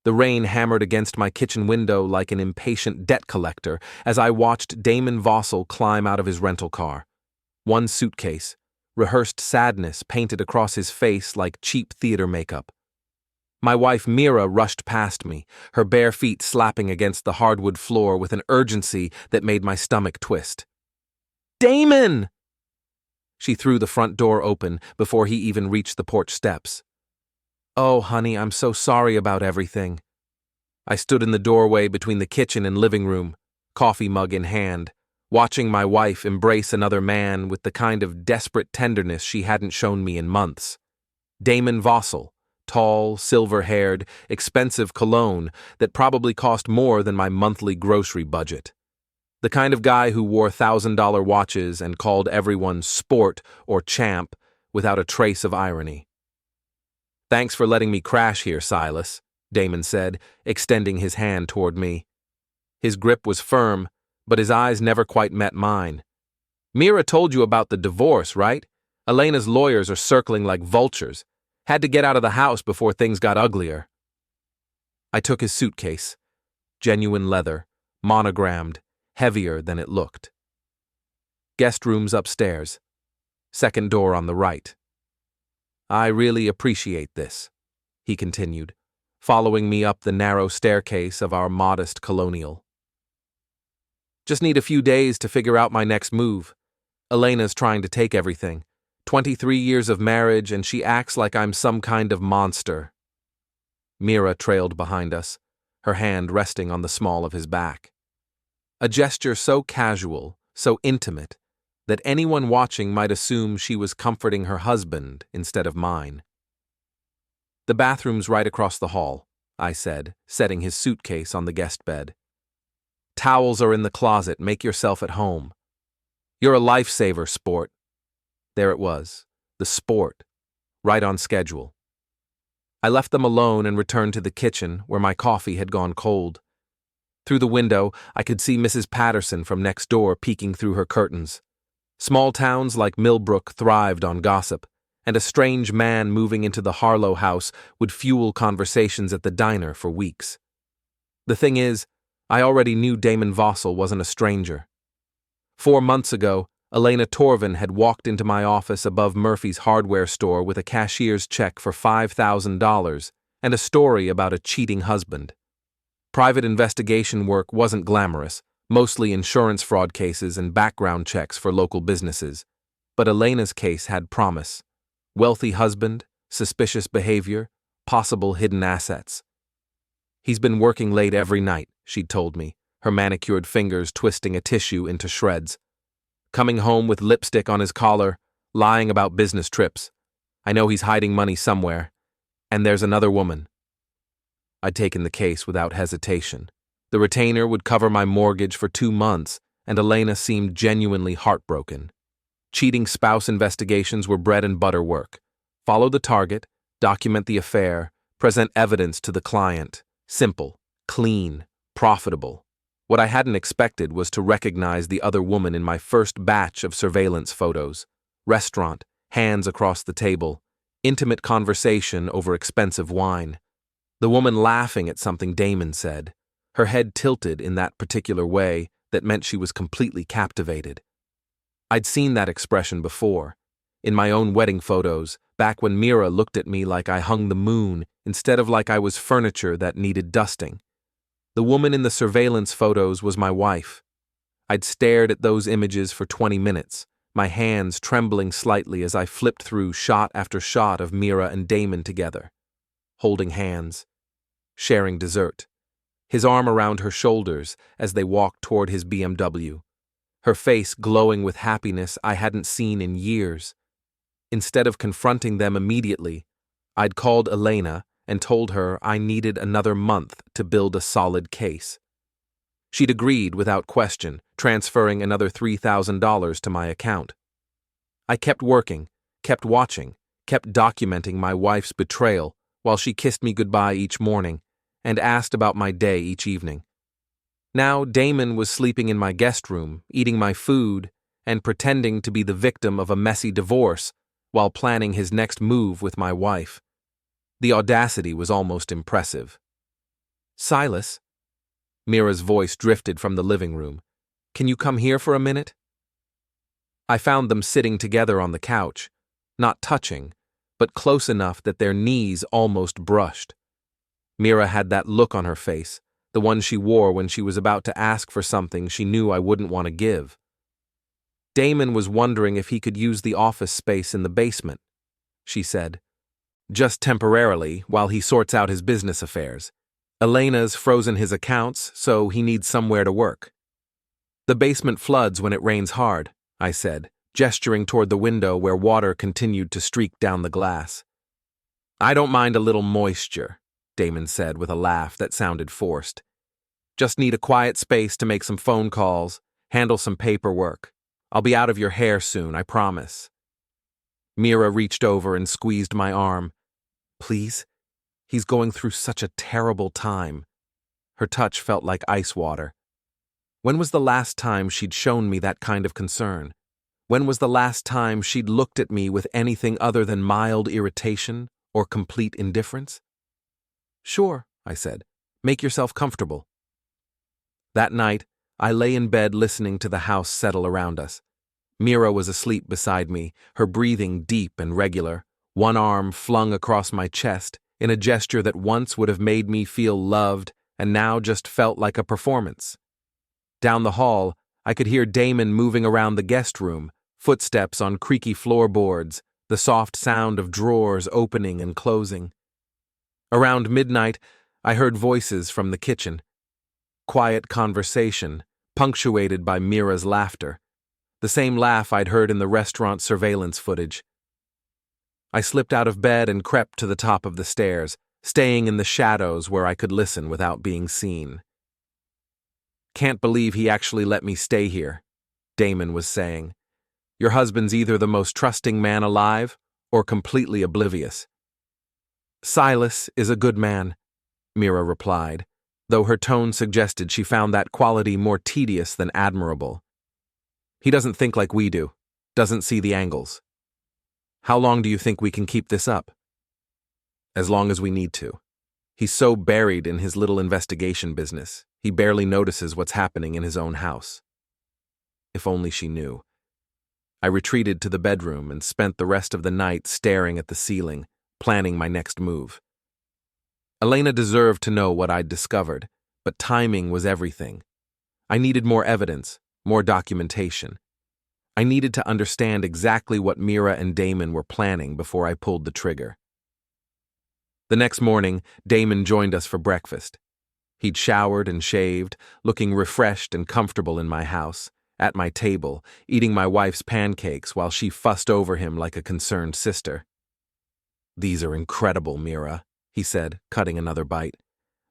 The rain hammered against my kitchen window like an impatient debt collector as I watched Damon Vossel climb out of his rental car. One suitcase, rehearsed sadness painted across his face like cheap theater makeup. My wife Mira rushed past me, her bare feet slapping against the hardwood floor with an urgency that made my stomach twist. "Damon!" She threw the front door open before he even reached the porch steps. "Oh, honey, I'm so sorry about everything." I stood in the doorway between the kitchen and living room, coffee mug in hand, watching my wife embrace another man with the kind of desperate tenderness she hadn't shown me in months. Damon Vossel, tall, silver-haired, expensive cologne that probably cost more than my monthly grocery budget. The kind of guy who wore $1,000 watches and called everyone sport or champ without a trace of irony. "Thanks for letting me crash here, Silas," Damon said, extending his hand toward me. His grip was firm, but his eyes never quite met mine. "Mira told you about the divorce, right? Elena's lawyers are circling like vultures. Had to get out of the house before things got uglier." I took his suitcase. Genuine leather, monogrammed, heavier than it looked. "Guest rooms upstairs. Second door on the right." "I really appreciate this," he continued, following me up the narrow staircase of our modest colonial. "Just need a few days to figure out my next move. Elena's trying to take everything. 23 years of marriage and she acts like I'm some kind of monster." Mira trailed behind us, her hand resting on the small of his back. A gesture so casual, so intimate, that anyone watching might assume she was comforting her husband instead of mine. "The bathroom's right across the hall," I said, setting his suitcase on the guest bed. "Towels are in the closet, make yourself at home." "You're a lifesaver, sport." There it was, the sport, right on schedule. I left them alone and returned to the kitchen where my coffee had gone cold. Through the window, I could see Mrs. Patterson from next door peeking through her curtains. Small towns like Millbrook thrived on gossip, and a strange man moving into the Harlow house would fuel conversations at the diner for weeks. The thing is, I already knew Damon Vossel wasn't a stranger. 4 months ago, Elena Torvin had walked into my office above Murphy's hardware store with a cashier's check for $5,000 and a story about a cheating husband. Private investigation work wasn't glamorous, mostly insurance fraud cases and background checks for local businesses. But Elena's case had promise. Wealthy husband, suspicious behavior, possible hidden assets. "He's been working late every night," she'd told me, her manicured fingers twisting a tissue into shreds. "Coming home with lipstick on his collar, lying about business trips. I know he's hiding money somewhere. And there's another woman." I'd taken the case without hesitation. The retainer would cover my mortgage for 2 months, and Elena seemed genuinely heartbroken. Cheating spouse investigations were bread and butter work. Follow the target, document the affair, present evidence to the client. Simple, clean, profitable. What I hadn't expected was to recognize the other woman in my first batch of surveillance photos. Restaurant, hands across the table, intimate conversation over expensive wine. The woman laughing at something Damon said, her head tilted in that particular way that meant she was completely captivated. I'd seen that expression before, in my own wedding photos, back when Mira looked at me like I hung the moon instead of like I was furniture that needed dusting. The woman in the surveillance photos was my wife. I'd stared at those images for 20 minutes, my hands trembling slightly as I flipped through shot after shot of Mira and Damon together, holding hands, sharing dessert, his arm around her shoulders as they walked toward his BMW, her face glowing with happiness I hadn't seen in years. Instead of confronting them immediately, I'd called Elena and told her I needed another month to build a solid case. She'd agreed without question, transferring another $3,000 to my account. I kept working, kept watching, kept documenting my wife's betrayal while she kissed me goodbye each morning and asked about my day each evening. Now Damon was sleeping in my guest room, eating my food, and pretending to be the victim of a messy divorce while planning his next move with my wife. The audacity was almost impressive. Silas? Mira's voice drifted from the living room. Can you come here for a minute? I found them sitting together on the couch, not touching, but close enough that their knees almost brushed. Mira had that look on her face, the one she wore when she was about to ask for something she knew I wouldn't want to give. Damon was wondering if he could use the office space in the basement, she said. Just temporarily, while he sorts out his business affairs. Elena's frozen his accounts, so he needs somewhere to work. The basement floods when it rains hard, I said, gesturing toward the window where water continued to streak down the glass. I don't mind a little moisture, Damon said with a laugh that sounded forced. Just need a quiet space to make some phone calls, handle some paperwork. I'll be out of your hair soon, I promise. Mira reached over and squeezed my arm. Please? He's going through such a terrible time. Her touch felt like ice water. When was the last time she'd shown me that kind of concern? When was the last time she'd looked at me with anything other than mild irritation or complete indifference? Sure, I said. Make yourself comfortable. That night, I lay in bed listening to the house settle around us. Mira was asleep beside me, her breathing deep and regular, one arm flung across my chest in a gesture that once would have made me feel loved and now just felt like a performance. Down the hall, I could hear Damon moving around the guest room, footsteps on creaky floorboards, the soft sound of drawers opening and closing. Around midnight, I heard voices from the kitchen. Quiet conversation, punctuated by Mira's laughter. The same laugh I'd heard in the restaurant surveillance footage. I slipped out of bed and crept to the top of the stairs, staying in the shadows where I could listen without being seen. Can't believe he actually let me stay here, Damon was saying. Your husband's either the most trusting man alive or completely oblivious. Silas is a good man, Mira replied, though her tone suggested she found that quality more tedious than admirable. He doesn't think like we do, doesn't see the angles. How long do you think we can keep this up? As long as we need to. He's so buried in his little investigation business, he barely notices what's happening in his own house. If only she knew. I retreated to the bedroom and spent the rest of the night staring at the ceiling, planning my next move. Elena deserved to know what I'd discovered, but timing was everything. I needed more evidence, more documentation. I needed to understand exactly what Mira and Damon were planning before I pulled the trigger. The next morning, Damon joined us for breakfast. He'd showered and shaved, looking refreshed and comfortable in my house, at my table, eating my wife's pancakes while she fussed over him like a concerned sister. These are incredible, Mira, he said, cutting another bite.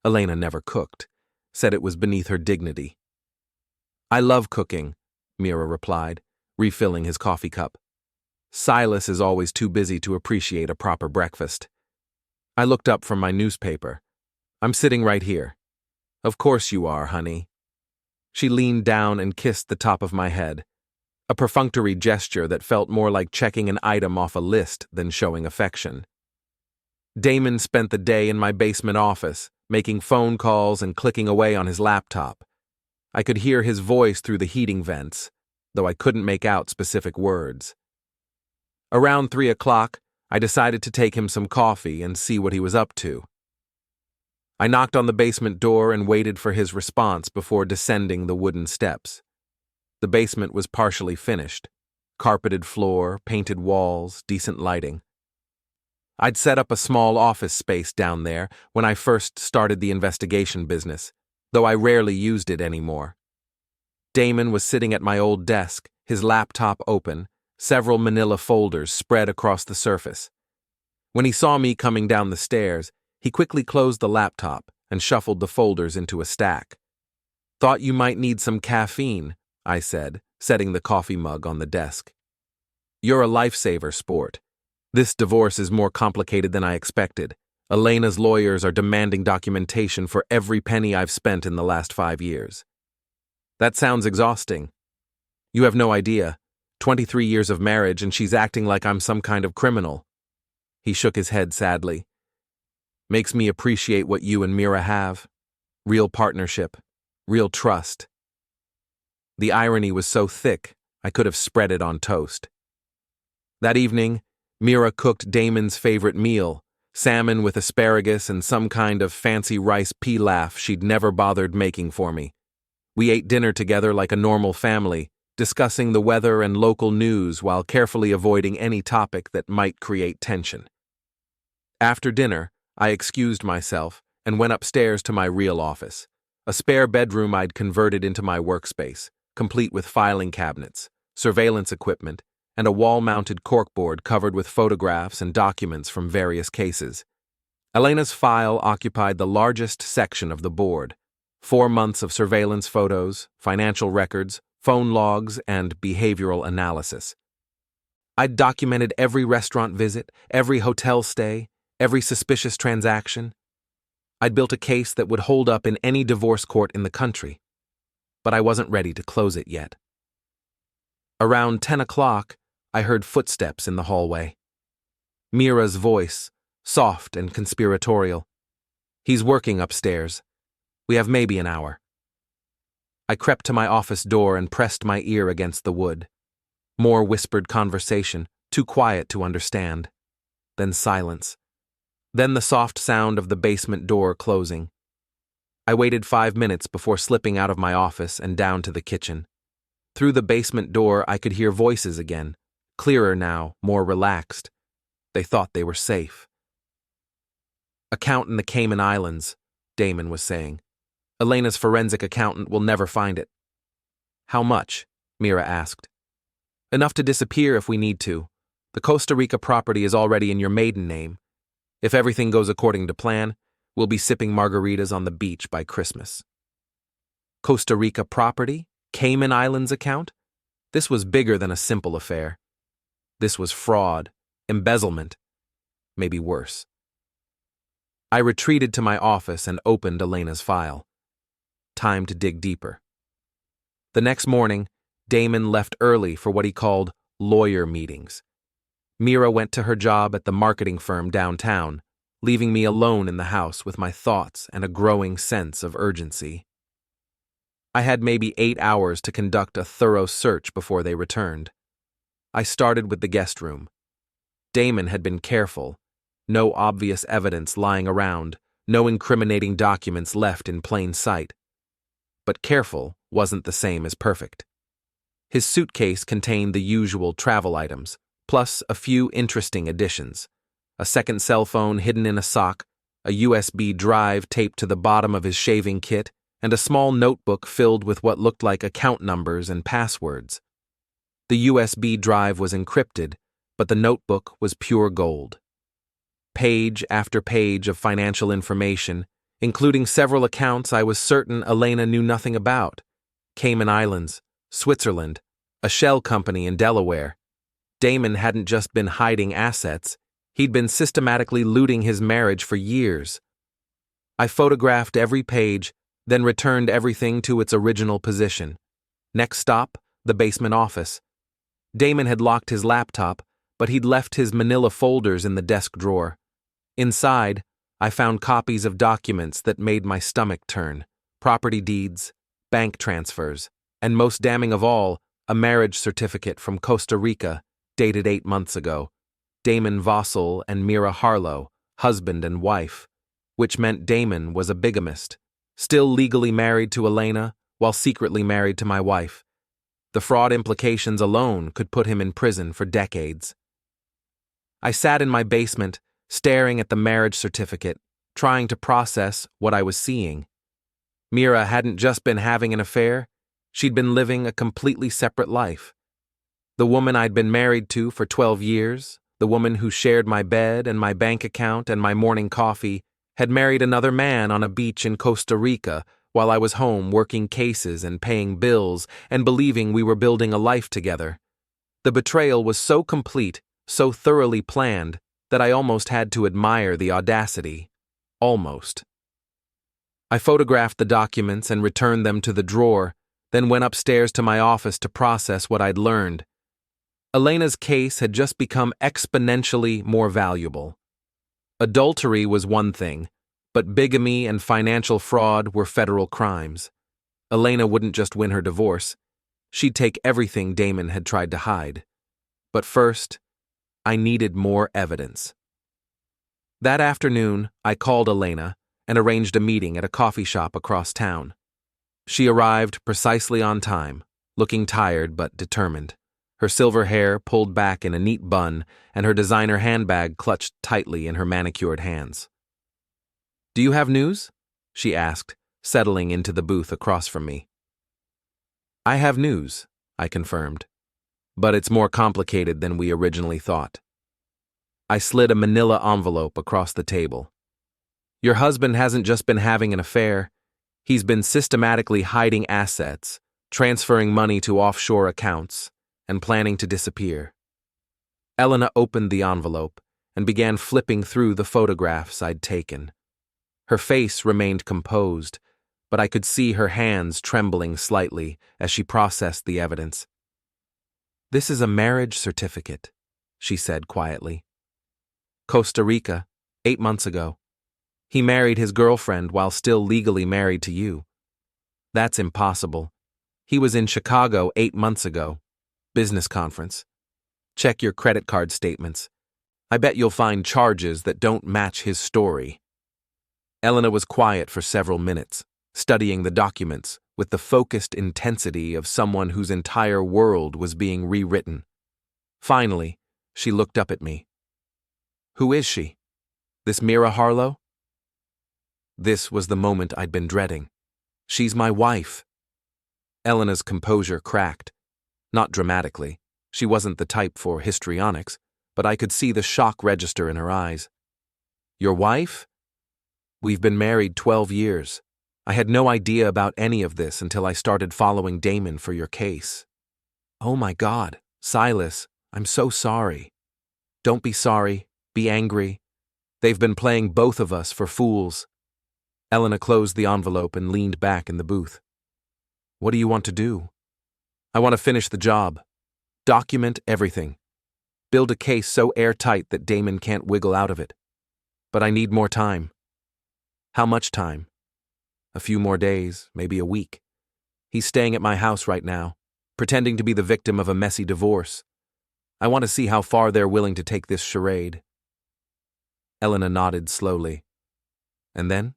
Elena never cooked, said it was beneath her dignity. I love cooking, Mira replied, refilling his coffee cup. Silas is always too busy to appreciate a proper breakfast. I looked up from my newspaper. I'm sitting right here. Of course you are, honey. She leaned down and kissed the top of my head, a perfunctory gesture that felt more like checking an item off a list than showing affection. Damon spent the day in my basement office, making phone calls and clicking away on his laptop. I could hear his voice through the heating vents, though I couldn't make out specific words. Around 3 o'clock, I decided to take him some coffee and see what he was up to. I knocked on the basement door and waited for his response before descending the wooden steps. The basement was partially finished. Carpeted floor, painted walls, decent lighting. I'd set up a small office space down there when I first started the investigation business, though I rarely used it anymore. Damon was sitting at my old desk, his laptop open, several manila folders spread across the surface. When he saw me coming down the stairs, he quickly closed the laptop and shuffled the folders into a stack. Thought you might need some caffeine, I said, setting the coffee mug on the desk. You're a lifesaver, sport. This divorce is more complicated than I expected. Elena's lawyers are demanding documentation for every penny I've spent in the last 5 years. That sounds exhausting. You have no idea. 23 years of marriage and she's acting like I'm some kind of criminal. He shook his head sadly. Makes me appreciate what you and Mira have. real partnership, real trust. The irony was so thick, I could have spread it on toast. That evening, Mira cooked Damon's favorite meal, salmon with asparagus and some kind of fancy rice pilaf she'd never bothered making for me. We ate dinner together like a normal family, discussing the weather and local news while carefully avoiding any topic that might create tension. After dinner, I excused myself and went upstairs to my real office, a spare bedroom I'd converted into my workspace, complete with filing cabinets, surveillance equipment, and a wall-mounted corkboard covered with photographs and documents from various cases. Elena's file occupied the largest section of the board: 4 months of surveillance photos, financial records, phone logs, and behavioral analysis. I'd documented every restaurant visit, every hotel stay, every suspicious transaction. I'd built a case that would hold up in any divorce court in the country, but I wasn't ready to close it yet. Around 10 o'clock, I heard footsteps in the hallway. Mira's voice, soft and conspiratorial. "He's working upstairs. We have maybe an hour." I crept to my office door and pressed my ear against the wood. More whispered conversation, too quiet to understand. Then silence. Then the soft sound of the basement door closing. I waited 5 minutes before slipping out of my office and down to the kitchen. Through the basement door, I could hear voices again, clearer now, more relaxed. They thought they were safe. "Account in the Cayman Islands," Damon was saying. "Elena's forensic accountant will never find it." "How much?" Mira asked. "Enough to disappear if we need to. The Costa Rica property is already in your maiden name. If everything goes according to plan, we'll be sipping margaritas on the beach by Christmas." Costa Rica property? Cayman Islands account? This was bigger than a simple affair. This was fraud, embezzlement, maybe worse. I retreated to my office and opened Elena's file. Time to dig deeper. The next morning, Damon left early for what he called lawyer meetings. Mira went to her job at the marketing firm downtown, leaving me alone in the house with my thoughts and a growing sense of urgency. I had maybe 8 hours to conduct a thorough search before they returned. I started with the guest room. Damon had been careful. No obvious evidence lying around, no incriminating documents left in plain sight. But careful wasn't the same as perfect. His suitcase contained the usual travel items, plus a few interesting additions: a second cell phone hidden in a sock, a USB drive taped to the bottom of his shaving kit, and a small notebook filled with what looked like account numbers and passwords. The USB drive was encrypted, but the notebook was pure gold. Page after page of financial information, including several accounts I was certain Elena knew nothing about: Cayman Islands, Switzerland, a shell company in Delaware. Damon hadn't just been hiding assets, he'd been systematically looting his marriage for years. I photographed every page, then returned everything to its original position. Next stop, the basement office. Damon had locked his laptop, but he'd left his manila folders in the desk drawer. Inside, I found copies of documents that made my stomach turn: property deeds, bank transfers, and most damning of all, a marriage certificate from Costa Rica, dated 8 months ago. Damon Vossel and Mira Harlow, husband and wife, which meant Damon was a bigamist, still legally married to Elena while secretly married to my wife. The fraud implications alone could put him in prison for decades. I sat in my basement, staring at the marriage certificate, trying to process what I was seeing. Mira hadn't just been having an affair, she'd been living a completely separate life. The woman I'd been married to for 12 years, the woman who shared my bed and my bank account and my morning coffee, had married another man on a beach in Costa Rica while I was home working cases and paying bills and believing we were building a life together. The betrayal was so complete, so thoroughly planned, that I almost had to admire the audacity. Almost. I photographed the documents and returned them to the drawer, then went upstairs to my office to process what I'd learned. Elena's case had just become exponentially more valuable. Adultery was one thing, but bigamy and financial fraud were federal crimes. Elena wouldn't just win her divorce. She'd take everything Damon had tried to hide. But first, I needed more evidence. That afternoon, I called Elena and arranged a meeting at a coffee shop across town. She arrived precisely on time, looking tired but determined, her silver hair pulled back in a neat bun and her designer handbag clutched tightly in her manicured hands. "Do you have news?" she asked, settling into the booth across from me. "I have news," I confirmed, "but it's more complicated than we originally thought." I slid a manila envelope across the table. "Your husband hasn't just been having an affair. He's been systematically hiding assets, transferring money to offshore accounts, and planning to disappear." Elena opened the envelope and began flipping through the photographs I'd taken. Her face remained composed, but I could see her hands trembling slightly as she processed the evidence. "This is a marriage certificate," she said quietly. "Costa Rica, 8 months ago. He married his girlfriend while still legally married to you." "That's impossible. He was in Chicago 8 months ago. Business conference. Check your credit card statements. I bet you'll find charges that don't match his story." Elena was quiet for several minutes, studying the documents with the focused intensity of someone whose entire world was being rewritten. Finally, she looked up at me. "Who is she? This Mira Harlow?" This was the moment I'd been dreading. "She's my wife." Elena's composure cracked. Not dramatically. She wasn't the type for histrionics, but I could see the shock register in her eyes. "Your wife?" "We've been married 12 years. I had no idea about any of this until I started following Damon for your case." "Oh my God, Silas, I'm so sorry." "Don't be sorry, be angry. They've been playing both of us for fools." Elena closed the envelope and leaned back in the booth. "What do you want to do?" "I want to finish the job. Document everything. Build a case so airtight that Damon can't wiggle out of it. But I need more time." "How much time?" "A few more days, maybe a week. He's staying at my house right now, pretending to be the victim of a messy divorce. I want to see how far they're willing to take this charade." Elena nodded slowly. "And then?"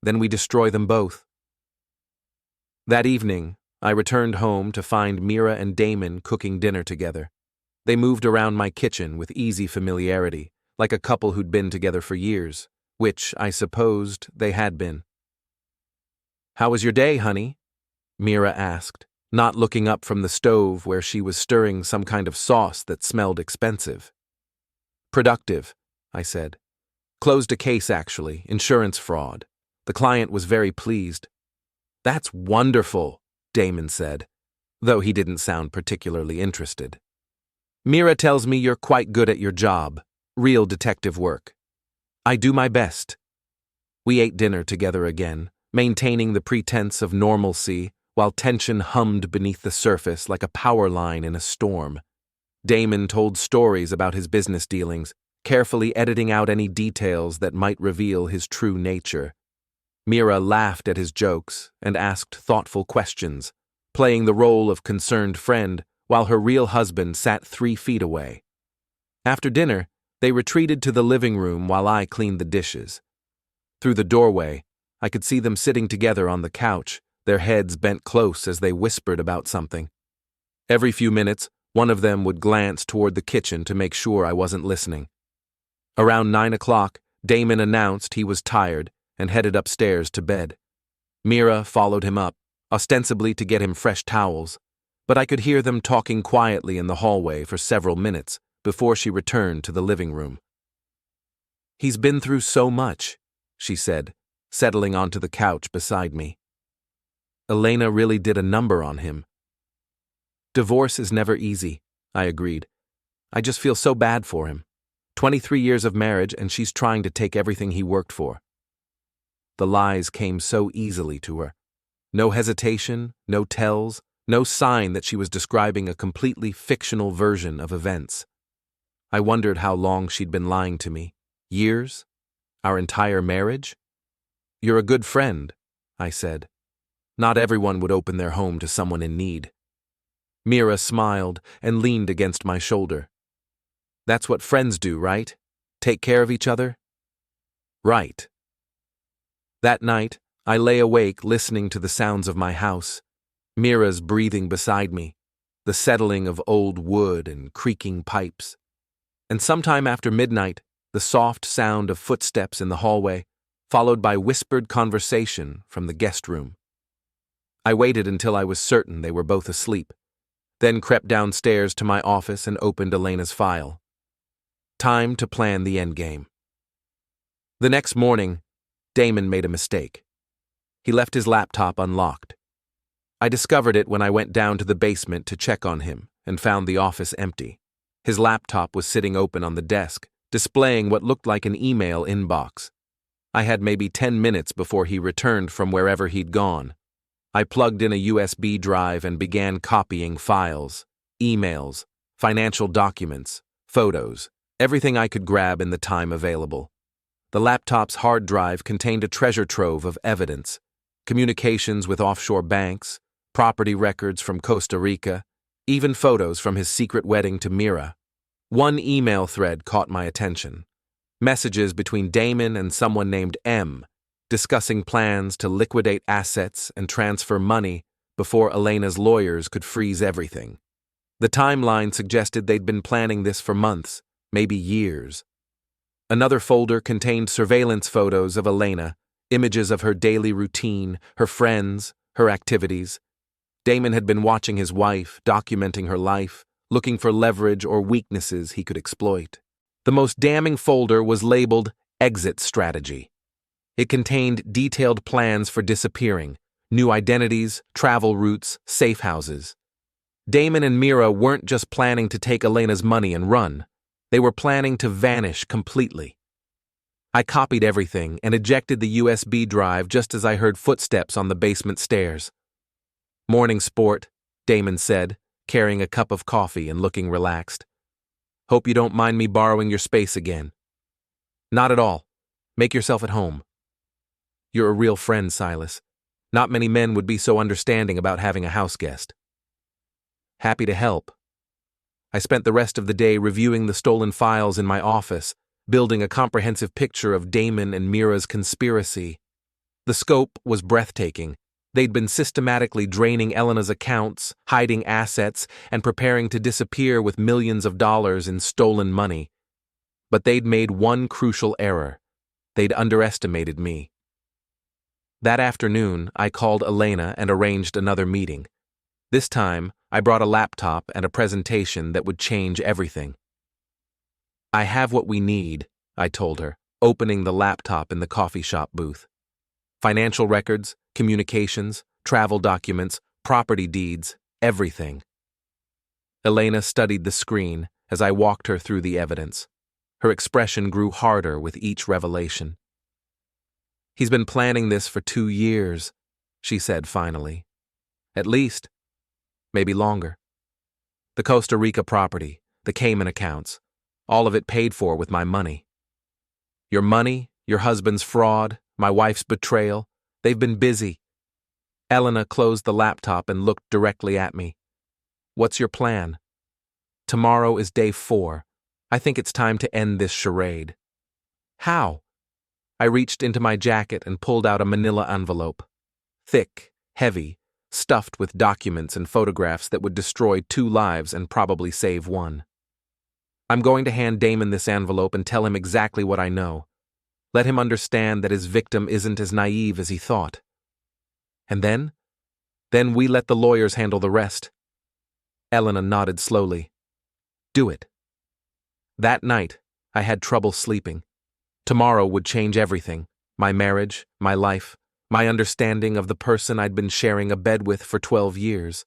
"Then we destroy them both." That evening, I returned home to find Mira and Damon cooking dinner together. They moved around my kitchen with easy familiarity, like a couple who'd been together for years, which I supposed they had been. "How was your day, honey?" Mira asked, not looking up from the stove where she was stirring some kind of sauce that smelled expensive. "Productive," I said. "Closed a case, actually, insurance fraud. The client was very pleased." "That's wonderful," Damon said, though he didn't sound particularly interested. "Mira tells me you're quite good at your job, real detective work." "I do my best." We ate dinner together again, maintaining the pretense of normalcy while tension hummed beneath the surface like a power line in a storm. Damon told stories about his business dealings, carefully editing out any details that might reveal his true nature. Mira laughed at his jokes and asked thoughtful questions, playing the role of concerned friend while her real husband sat 3 feet away. After dinner, they retreated to the living room while I cleaned the dishes. Through the doorway, I could see them sitting together on the couch, their heads bent close as they whispered about something. Every few minutes, one of them would glance toward the kitchen to make sure I wasn't listening. Around 9 o'clock, Damon announced he was tired and headed upstairs to bed. Mira followed him up, ostensibly to get him fresh towels, but I could hear them talking quietly in the hallway for several minutes before she returned to the living room. "He's been through so much," she said, settling onto the couch beside me. "Elena really did a number on him." "Divorce is never easy," I agreed. "I just feel so bad for him. 23 years of marriage and she's trying to take everything he worked for." The lies came so easily to her. No hesitation, no tells, no sign that she was describing a completely fictional version of events. I wondered how long she'd been lying to me. Years? Our entire marriage? You're a good friend, I said. Not everyone would open their home to someone in need. Mira smiled and leaned against my shoulder. That's what friends do, right? Take care of each other? Right. That night, I lay awake listening to the sounds of my house. Mira's breathing beside me, the settling of old wood and creaking pipes. And sometime after midnight, the soft sound of footsteps in the hallway, followed by whispered conversation from the guest room. I waited until I was certain they were both asleep, then crept downstairs to my office and opened Elena's file. Time to plan the endgame. The next morning, Damon made a mistake. He left his laptop unlocked. I discovered it when I went down to the basement to check on him and found the office empty. His laptop was sitting open on the desk, displaying what looked like an email inbox. I had maybe 10 minutes before he returned from wherever he'd gone. I plugged in a USB drive and began copying files, emails, financial documents, photos, everything I could grab in the time available. The laptop's hard drive contained a treasure trove of evidence, communications with offshore banks, property records from Costa Rica, even photos from his secret wedding to Mira. One email thread caught my attention. Messages between Damon and someone named M, discussing plans to liquidate assets and transfer money before Elena's lawyers could freeze everything. The timeline suggested they'd been planning this for months, maybe years. Another folder contained surveillance photos of Elena, images of her daily routine, her friends, her activities. Damon had been watching his wife, documenting her life, looking for leverage or weaknesses he could exploit. The most damning folder was labeled Exit Strategy. It contained detailed plans for disappearing, new identities, travel routes, safe houses. Damon and Mira weren't just planning to take Elena's money and run. They were planning to vanish completely. I copied everything and ejected the USB drive just as I heard footsteps on the basement stairs. Morning sport, Damon said, carrying a cup of coffee and looking relaxed. Hope you don't mind me borrowing your space again. Not at all. Make yourself at home. You're a real friend, Silas. Not many men would be so understanding about having a house guest. Happy to help. I spent the rest of the day reviewing the stolen files in my office, building a comprehensive picture of Damon and Mira's conspiracy. The scope was breathtaking. They'd been systematically draining Elena's accounts, hiding assets, and preparing to disappear with millions of dollars in stolen money. But they'd made one crucial error. They'd underestimated me. That afternoon, I called Elena and arranged another meeting. This time, I brought a laptop and a presentation that would change everything. I have what we need, I told her, opening the laptop in the coffee shop booth. Financial records, communications, travel documents, property deeds, everything. Elena studied the screen as I walked her through the evidence. Her expression grew harder with each revelation. He's been planning this for 2 years, she said finally. At least. Maybe longer. The Costa Rica property, the Cayman accounts, all of it paid for with my money. Your money, your husband's fraud, my wife's betrayal, they've been busy. Elena closed the laptop and looked directly at me. What's your plan? Tomorrow is day 4. I think it's time to end this charade. How? I reached into my jacket and pulled out a manila envelope. Thick, heavy, stuffed with documents and photographs that would destroy 2 lives and probably save 1. I'm going to hand Damon this envelope and tell him exactly what I know. Let him understand that his victim isn't as naive as he thought. And then? Then we let the lawyers handle the rest. Elena nodded slowly. Do it. That night, I had trouble sleeping. Tomorrow would change everything. My marriage, my life, my understanding of the person I'd been sharing a bed with for 12 years.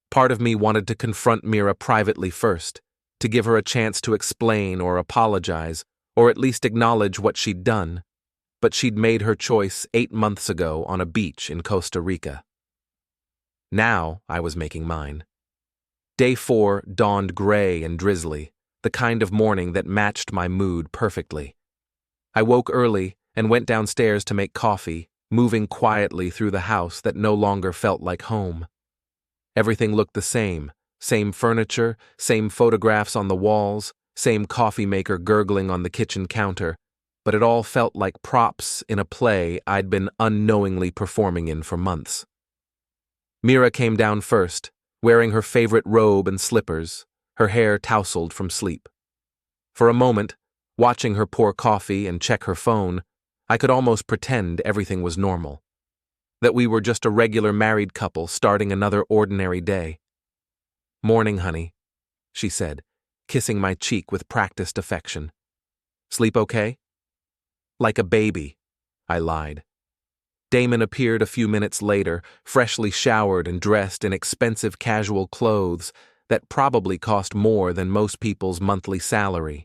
Part of me wanted to confront Mira privately first, to give her a chance to explain or apologize, or at least acknowledge what she'd done. But she'd made her choice 8 months ago on a beach in Costa Rica. Now I was making mine. Day 4 dawned gray and drizzly, the kind of morning that matched my mood perfectly. I woke early and went downstairs to make coffee, moving quietly through the house that no longer felt like home. Everything looked the same furniture, same photographs on the walls, same coffee maker gurgling on the kitchen counter, but it all felt like props in a play I'd been unknowingly performing in for months. Mira came down first, wearing her favorite robe and slippers, her hair tousled from sleep. For a moment, watching her pour coffee and check her phone, I could almost pretend everything was normal. That we were just a regular married couple starting another ordinary day. "Morning, honey," she said, kissing my cheek with practiced affection. "Sleep okay?" "Like a baby," I lied. Damon appeared a few minutes later, freshly showered and dressed in expensive casual clothes that probably cost more than most people's monthly salary.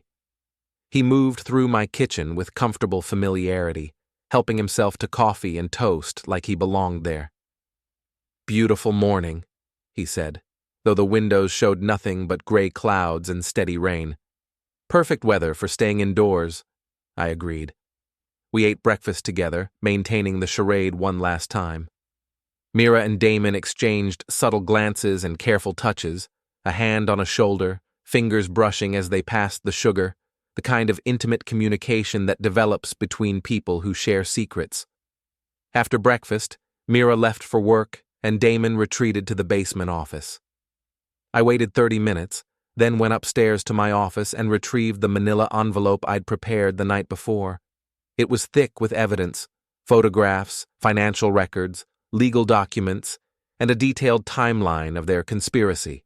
He moved through my kitchen with comfortable familiarity, helping himself to coffee and toast like he belonged there. "Beautiful morning," he said, though the windows showed nothing but gray clouds and steady rain. "Perfect weather for staying indoors," I agreed. We ate breakfast together, maintaining the charade one last time. Mira and Damon exchanged subtle glances and careful touches, a hand on a shoulder, fingers brushing as they passed the sugar, the kind of intimate communication that develops between people who share secrets. After breakfast, Mira left for work, and Damon retreated to the basement office. I waited 30 minutes, then went upstairs to my office and retrieved the manila envelope I'd prepared the night before. It was thick with evidence, photographs, financial records, legal documents, and a detailed timeline of their conspiracy.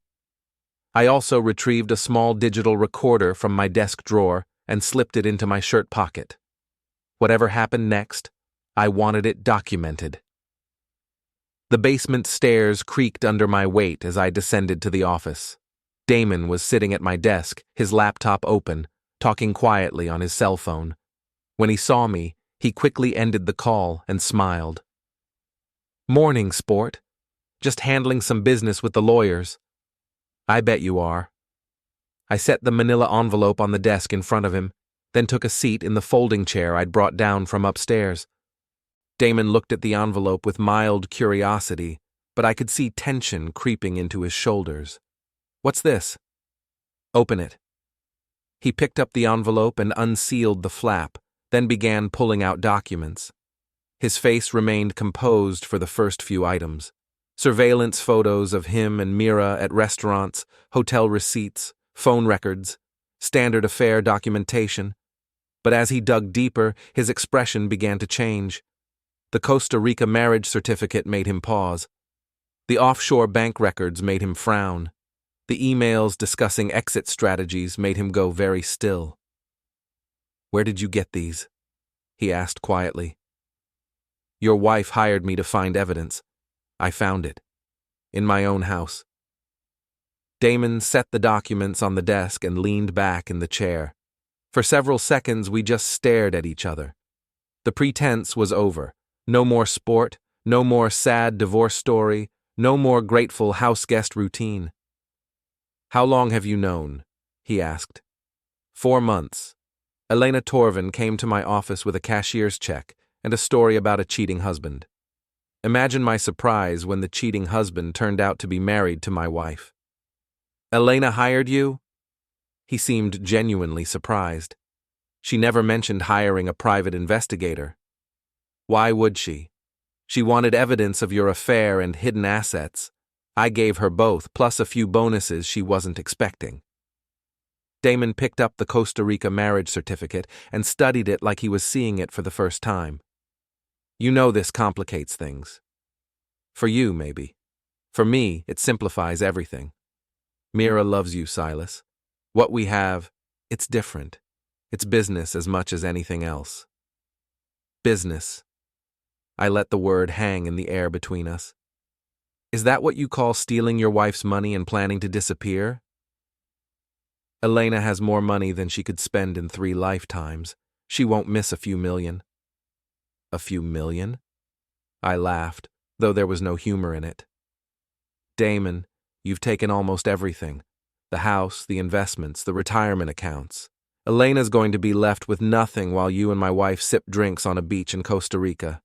I also retrieved a small digital recorder from my desk drawer and slipped it into my shirt pocket. Whatever happened next, I wanted it documented. The basement stairs creaked under my weight as I descended to the office. Damon was sitting at my desk, his laptop open, talking quietly on his cell phone. When he saw me, he quickly ended the call and smiled. "Morning, sport. Just handling some business with the lawyers." "I bet you are." I set the manila envelope on the desk in front of him, then took a seat in the folding chair I'd brought down from upstairs. Damon looked at the envelope with mild curiosity, but I could see tension creeping into his shoulders. "What's this?" "Open it." He picked up the envelope and unsealed the flap, then began pulling out documents. His face remained composed for the first few items. Surveillance photos of him and Mira at restaurants, hotel receipts, phone records, standard affair documentation. But as he dug deeper, his expression began to change. The Costa Rica marriage certificate made him pause. The offshore bank records made him frown. The emails discussing exit strategies made him go very still. "Where did you get these?" he asked quietly. "Your wife hired me to find evidence. I found it. In my own house." Damon set the documents on the desk and leaned back in the chair. For several seconds we just stared at each other. The pretense was over. No more sport, no more sad divorce story, no more grateful house guest routine. "How long have you known?" he asked. 4 months. Elena Torvin came to my office with a cashier's check and a story about a cheating husband. Imagine my surprise when the cheating husband turned out to be married to my wife. "Elena hired you?" He seemed genuinely surprised. "She never mentioned hiring a private investigator." "Why would she? She wanted evidence of your affair and hidden assets. I gave her both, plus a few bonuses she wasn't expecting." Damon picked up the Costa Rica marriage certificate and studied it like he was seeing it for the first time. "You know this complicates things. For you, maybe. For me, it simplifies everything. Mira loves you, Silas. What we have, it's different. It's business as much as anything else." "Business." I let the word hang in the air between us. "Is that what you call stealing your wife's money and planning to disappear?" "Elena has more money than she could spend in 3 lifetimes. She won't miss a few million." "A few million?" I laughed, though there was no humor in it. "Damon, you've taken almost everything. The house, the investments, the retirement accounts. Elena's going to be left with nothing while you and my wife sip drinks on a beach in Costa Rica.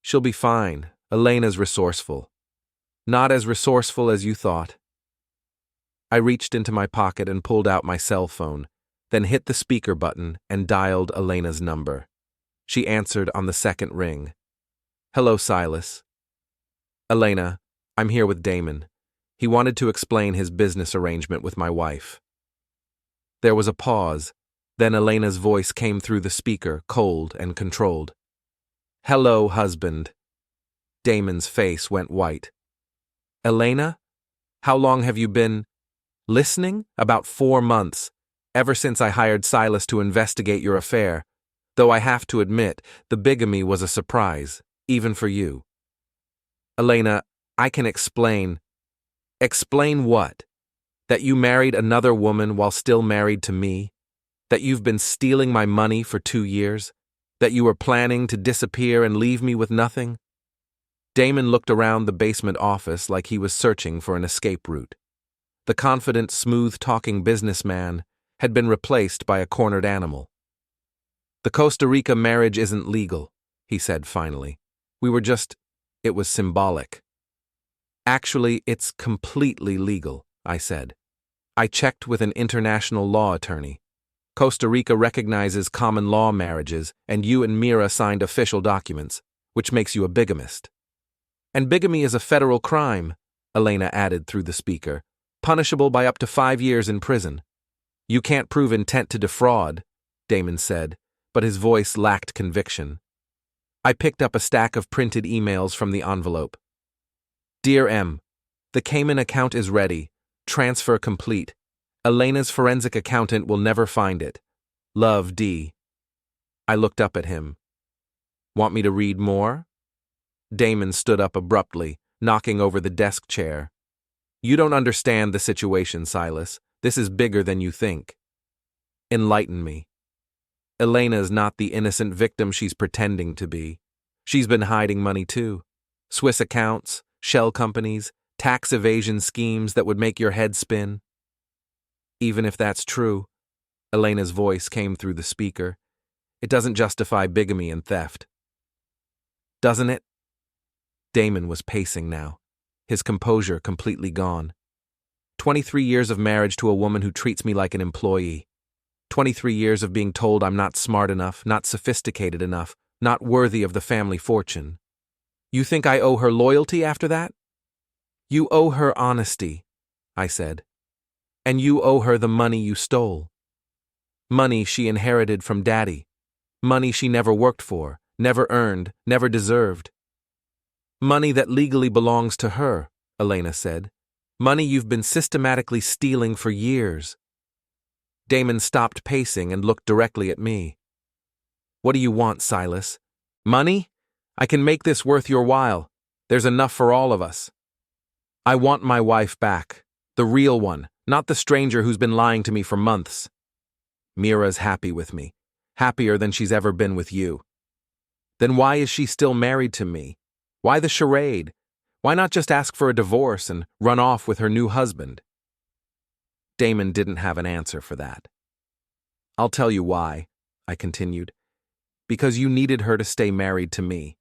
She'll be fine. Elena's resourceful. Not as resourceful as you thought. I reached into my pocket and pulled out my cell phone, then hit the speaker button and dialed Elena's number. She answered on the second ring. Hello, Silas. Elena, I'm here with Damon. He wanted to explain his business arrangement with my wife. There was a pause, then Elena's voice came through the speaker, cold and controlled. Hello, husband. Damon's face went white. Elena? How long have you been listening? About 4 months, ever since I hired Silas to investigate your affair, though I have to admit, the bigamy was a surprise, even for you. Elena, I can explain. Explain what? That you married another woman while still married to me? That you've been stealing my money for 2 years? That you were planning to disappear and leave me with nothing? Damon looked around the basement office like he was searching for an escape route. The confident, smooth-talking businessman had been replaced by a cornered animal. The Costa Rica marriage isn't legal, he said finally. It was symbolic. Actually, it's completely legal, I said. I checked with an international law attorney. Costa Rica recognizes common law marriages, and you and Mira signed official documents, which makes you a bigamist. And bigamy is a federal crime, Elena added through the speaker, punishable by up to 5 years in prison. You can't prove intent to defraud, Damon said, but his voice lacked conviction. I picked up a stack of printed emails from the envelope. Dear M, the Cayman account is ready. Transfer complete. Elena's forensic accountant will never find it. Love, D. I looked up at him. Want me to read more? Damon stood up abruptly, knocking over the desk chair. You don't understand the situation, Silas. This is bigger than you think. Enlighten me. Elena's not the innocent victim she's pretending to be. She's been hiding money too. Swiss accounts, shell companies, tax evasion schemes that would make your head spin. Even if that's true, Elena's voice came through the speaker, it doesn't justify bigamy and theft. Doesn't it? Damon was pacing now, his composure completely gone. 23 years of marriage to a woman who treats me like an employee. 23 years of being told I'm not smart enough, not sophisticated enough, not worthy of the family fortune. You think I owe her loyalty after that? You owe her honesty, I said. And you owe her the money you stole. Money she inherited from Daddy. Money she never worked for, never earned, never deserved. Money that legally belongs to her, Elena said. Money you've been systematically stealing for years. Damon stopped pacing and looked directly at me. What do you want, Silas? Money? I can make this worth your while. There's enough for all of us. I want my wife back. The real one, not the stranger who's been lying to me for months. Mira's happy with me. Happier than she's ever been with you. Then why is she still married to me? Why the charade? Why not just ask for a divorce and run off with her new husband? Damon didn't have an answer for that. I'll tell you why, I continued. Because you needed her to stay married to me.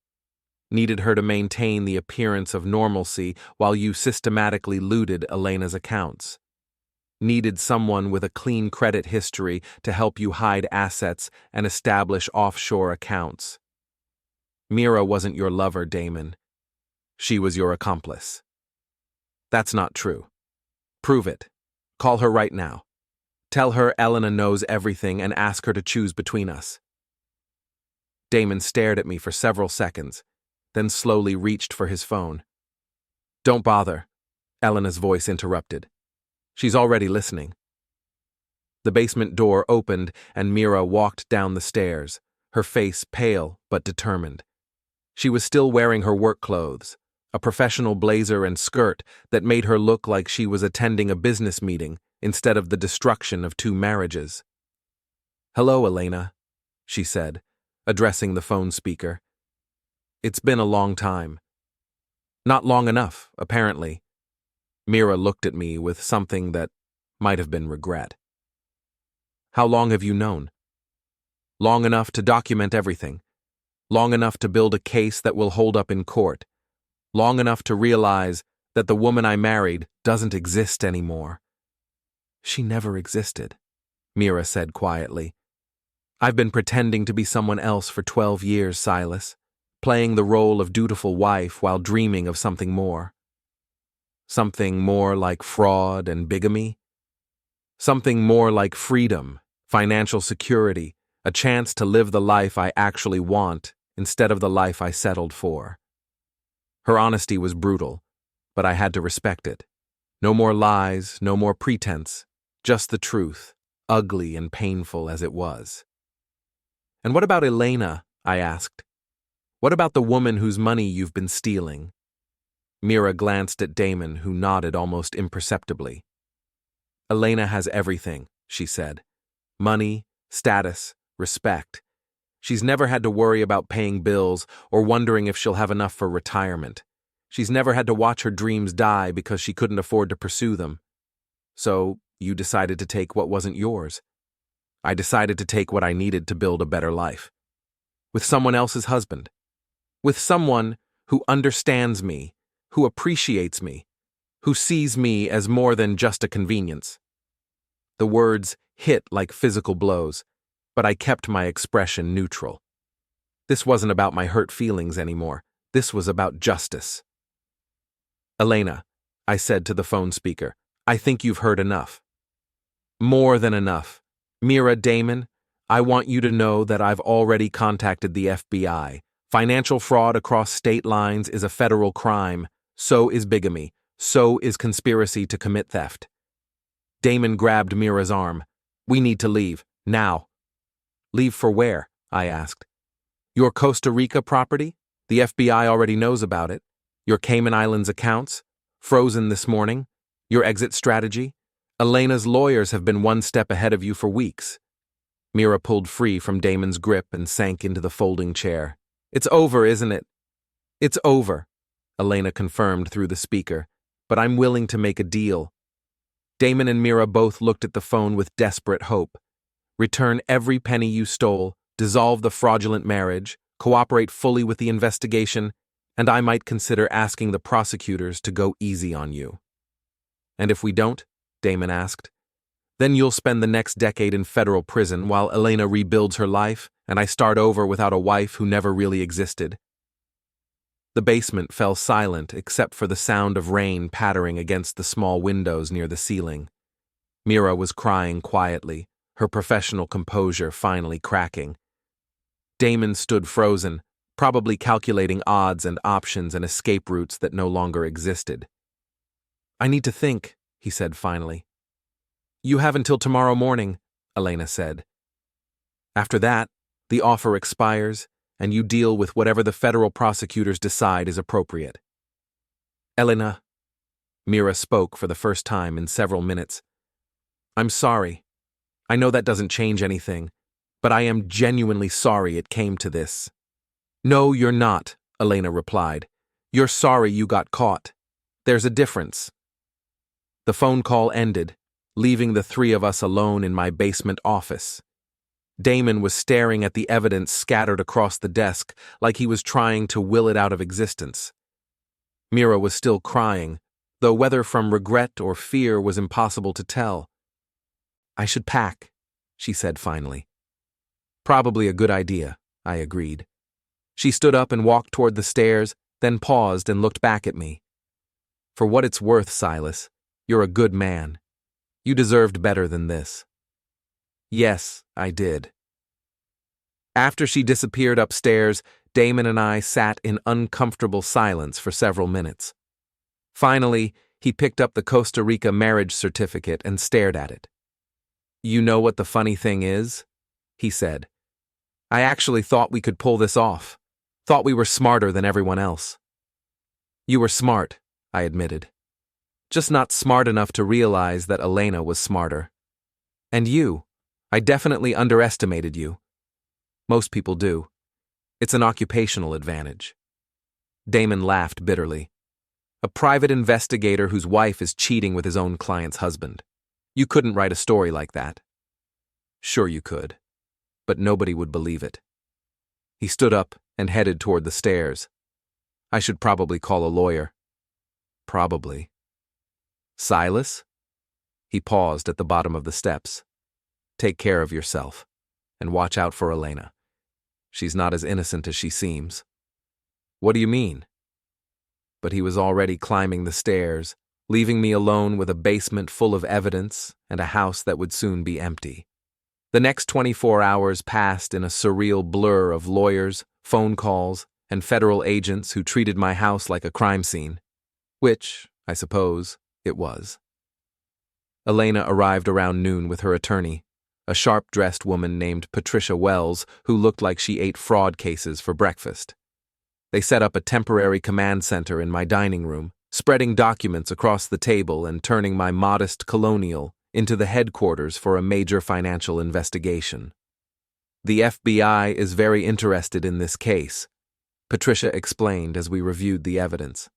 Needed her to maintain the appearance of normalcy while you systematically looted Elena's accounts. Needed someone with a clean credit history to help you hide assets and establish offshore accounts. Mira wasn't your lover, Damon. She was your accomplice. That's not true. Prove it. Call her right now. Tell her Elena knows everything and ask her to choose between us. Damon stared at me for several seconds, then slowly reached for his phone. Don't bother, Elena's voice interrupted. She's already listening. The basement door opened and Mira walked down the stairs, her face pale but determined. She was still wearing her work clothes, a professional blazer and skirt that made her look like she was attending a business meeting instead of the destruction of 2 marriages. Hello, Elena, she said, addressing the phone speaker. It's been a long time. Not long enough, apparently. Mira looked at me with something that might have been regret. How long have you known? Long enough to document everything. Long enough to build a case that will hold up in court. Long enough to realize that the woman I married doesn't exist anymore. She never existed, Mira said quietly. I've been pretending to be someone else for 12 years, Silas, playing the role of dutiful wife while dreaming of something more. Something more like fraud and bigamy? Something more like freedom, financial security, a chance to live the life I actually want instead of the life I settled for. Her honesty was brutal, but I had to respect it. No more lies, no more pretense, just the truth, ugly and painful as it was. And what about Elena? I asked. What about the woman whose money you've been stealing? Mira glanced at Damon, who nodded almost imperceptibly. Elena has everything, she said. Money, status, respect. She's never had to worry about paying bills or wondering if she'll have enough for retirement. She's never had to watch her dreams die because she couldn't afford to pursue them. So, you decided to take what wasn't yours. I decided to take what I needed to build a better life. With someone else's husband. With someone who understands me, who appreciates me, who sees me as more than just a convenience. The words hit like physical blows, but I kept my expression neutral. This wasn't about my hurt feelings anymore. This was about justice. Elena, I said to the phone speaker, I think you've heard enough. More than enough. Mira, Damon, I want you to know that I've already contacted the FBI. Financial fraud across state lines is a federal crime. So is bigamy. So is conspiracy to commit theft. Damon grabbed Mira's arm. We need to leave, now. Leave for where? I asked. Your Costa Rica property? The FBI already knows about it. Your Cayman Islands accounts? Frozen this morning? Your exit strategy? Elena's lawyers have been one step ahead of you for weeks. Mira pulled free from Damon's grip and sank into the folding chair. It's over, isn't it? It's over, Elena confirmed through the speaker, but I'm willing to make a deal. Damon and Mira both looked at the phone with desperate hope. Return every penny you stole, dissolve the fraudulent marriage, cooperate fully with the investigation, and I might consider asking the prosecutors to go easy on you. And if we don't? Damon asked. Then you'll spend the next decade in federal prison while Elena rebuilds her life and I start over without a wife who never really existed. The basement fell silent except for the sound of rain pattering against the small windows near the ceiling. Mira was crying quietly, her professional composure finally cracking. Damon stood frozen, probably calculating odds and options and escape routes that no longer existed. I need to think, he said finally. You have until tomorrow morning, Elena said. After that, the offer expires, and you deal with whatever the federal prosecutors decide is appropriate. Elena, Mira spoke for the first time in several minutes. I'm sorry. I know that doesn't change anything, but I am genuinely sorry it came to this. No, you're not, Elena replied. You're sorry you got caught. There's a difference. The phone call ended, leaving the three of us alone in my basement office. Damon was staring at the evidence scattered across the desk like he was trying to will it out of existence. Mira was still crying, though whether from regret or fear was impossible to tell. I should pack, she said finally. Probably a good idea, I agreed. She stood up and walked toward the stairs, then paused and looked back at me. For what it's worth, Silas, you're a good man. You deserved better than this. Yes, I did. After she disappeared upstairs, Damon and I sat in uncomfortable silence for several minutes. Finally, he picked up the Costa Rica marriage certificate and stared at it. You know what the funny thing is? He said. I actually thought we could pull this off. Thought we were smarter than everyone else. You were smart, I admitted. Just not smart enough to realize that Elena was smarter. And you. I definitely underestimated you. Most people do. It's an occupational advantage. Damon laughed bitterly. A private investigator whose wife is cheating with his own client's husband. You couldn't write a story like that. Sure you could, but nobody would believe it. He stood up and headed toward the stairs. I should probably call a lawyer. Probably. Silas? He paused at the bottom of the steps. Take care of yourself, and watch out for Elena. She's not as innocent as she seems. What do you mean? But he was already climbing the stairs, leaving me alone with a basement full of evidence and a house that would soon be empty. The next 24 hours passed in a surreal blur of lawyers, phone calls, and federal agents who treated my house like a crime scene. Which, I suppose, it was. Elena arrived around noon with her attorney, a sharp-dressed woman named Patricia Wells who looked like she ate fraud cases for breakfast. They set up a temporary command center in my dining room, spreading documents across the table and turning my modest colonial into the headquarters for a major financial investigation. The FBI is very interested in this case, Patricia explained as we reviewed the evidence.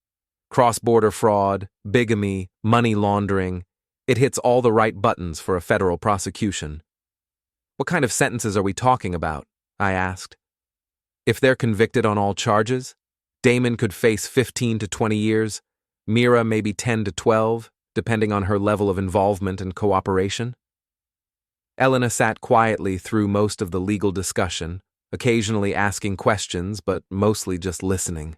Cross-border fraud, bigamy, money laundering, it hits all the right buttons for a federal prosecution. What kind of sentences are we talking about? I asked. If they're convicted on all charges, Damon could face 15 to 20 years, Mira maybe 10 to 12, depending on her level of involvement and cooperation. Elena sat quietly through most of the legal discussion, occasionally asking questions but mostly just listening.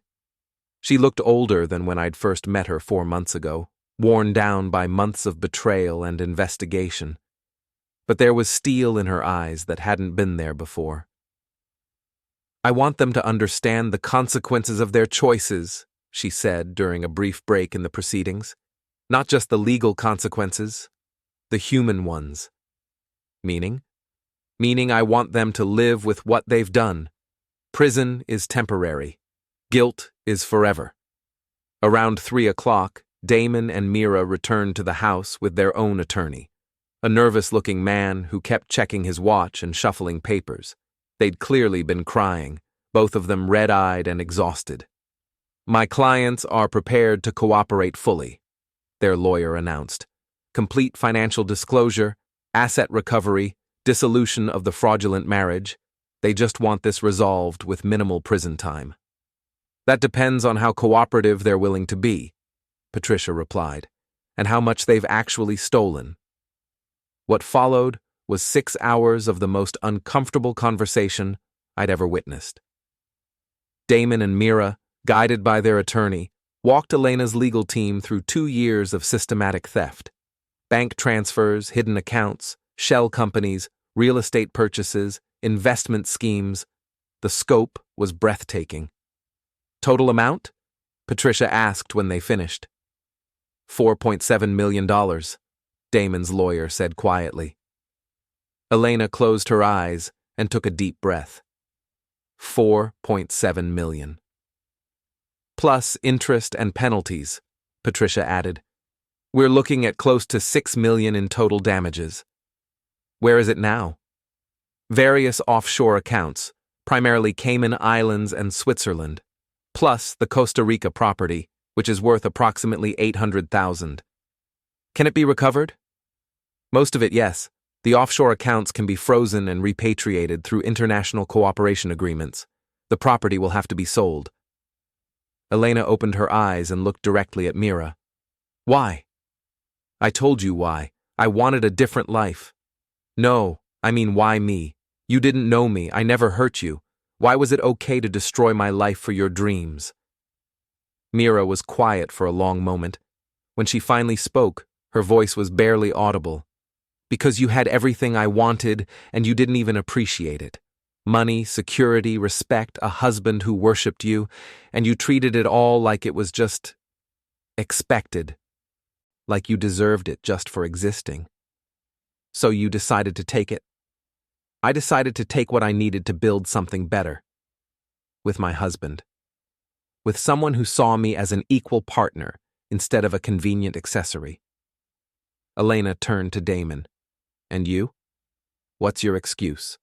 She looked older than when I'd first met her 4 months ago, worn down by months of betrayal and investigation. But there was steel in her eyes that hadn't been there before. I want them to understand the consequences of their choices, she said during a brief break in the proceedings. Not just the legal consequences, the human ones. Meaning? Meaning I want them to live with what they've done. Prison is temporary. Guilt is forever. Around 3 o'clock, Damon and Mira returned to the house with their own attorney, a nervous-looking man who kept checking his watch and shuffling papers. They'd clearly been crying, both of them red-eyed and exhausted. My clients are prepared to cooperate fully, their lawyer announced. Complete financial disclosure, asset recovery, dissolution of the fraudulent marriage. They just want this resolved with minimal prison time. That depends on how cooperative they're willing to be, Patricia replied, and how much they've actually stolen. What followed was 6 hours of the most uncomfortable conversation I'd ever witnessed. Damon and Mira, guided by their attorney, walked Elena's legal team through 2 years of systematic theft. Bank transfers, hidden accounts, shell companies, real estate purchases, investment schemes. The scope was breathtaking. Total amount? Patricia asked when they finished. $4.7 million, Damon's lawyer said quietly. Elena closed her eyes and took a deep breath. 4.7 million. Plus interest and penalties, Patricia added. We're looking at close to 6 million in total damages. Where is it now? Various offshore accounts, primarily Cayman Islands and Switzerland, plus the Costa Rica property, which is worth approximately $800,000. Can it be recovered? Most of it, yes. The offshore accounts can be frozen and repatriated through international cooperation agreements. The property will have to be sold. Elena opened her eyes and looked directly at Mira. Why? I told you why. I wanted a different life. No, I mean why me? You didn't know me. I never hurt you. Why was it okay to destroy my life for your dreams? Mira was quiet for a long moment. When she finally spoke, her voice was barely audible. Because you had everything I wanted and you didn't even appreciate it. Money, security, respect, a husband who worshipped you, and you treated it all like it was just expected. Like you deserved it just for existing. So you decided to take it. I decided to take what I needed to build something better. With my husband. With someone who saw me as an equal partner instead of a convenient accessory. Elena turned to Damon. And you? What's your excuse?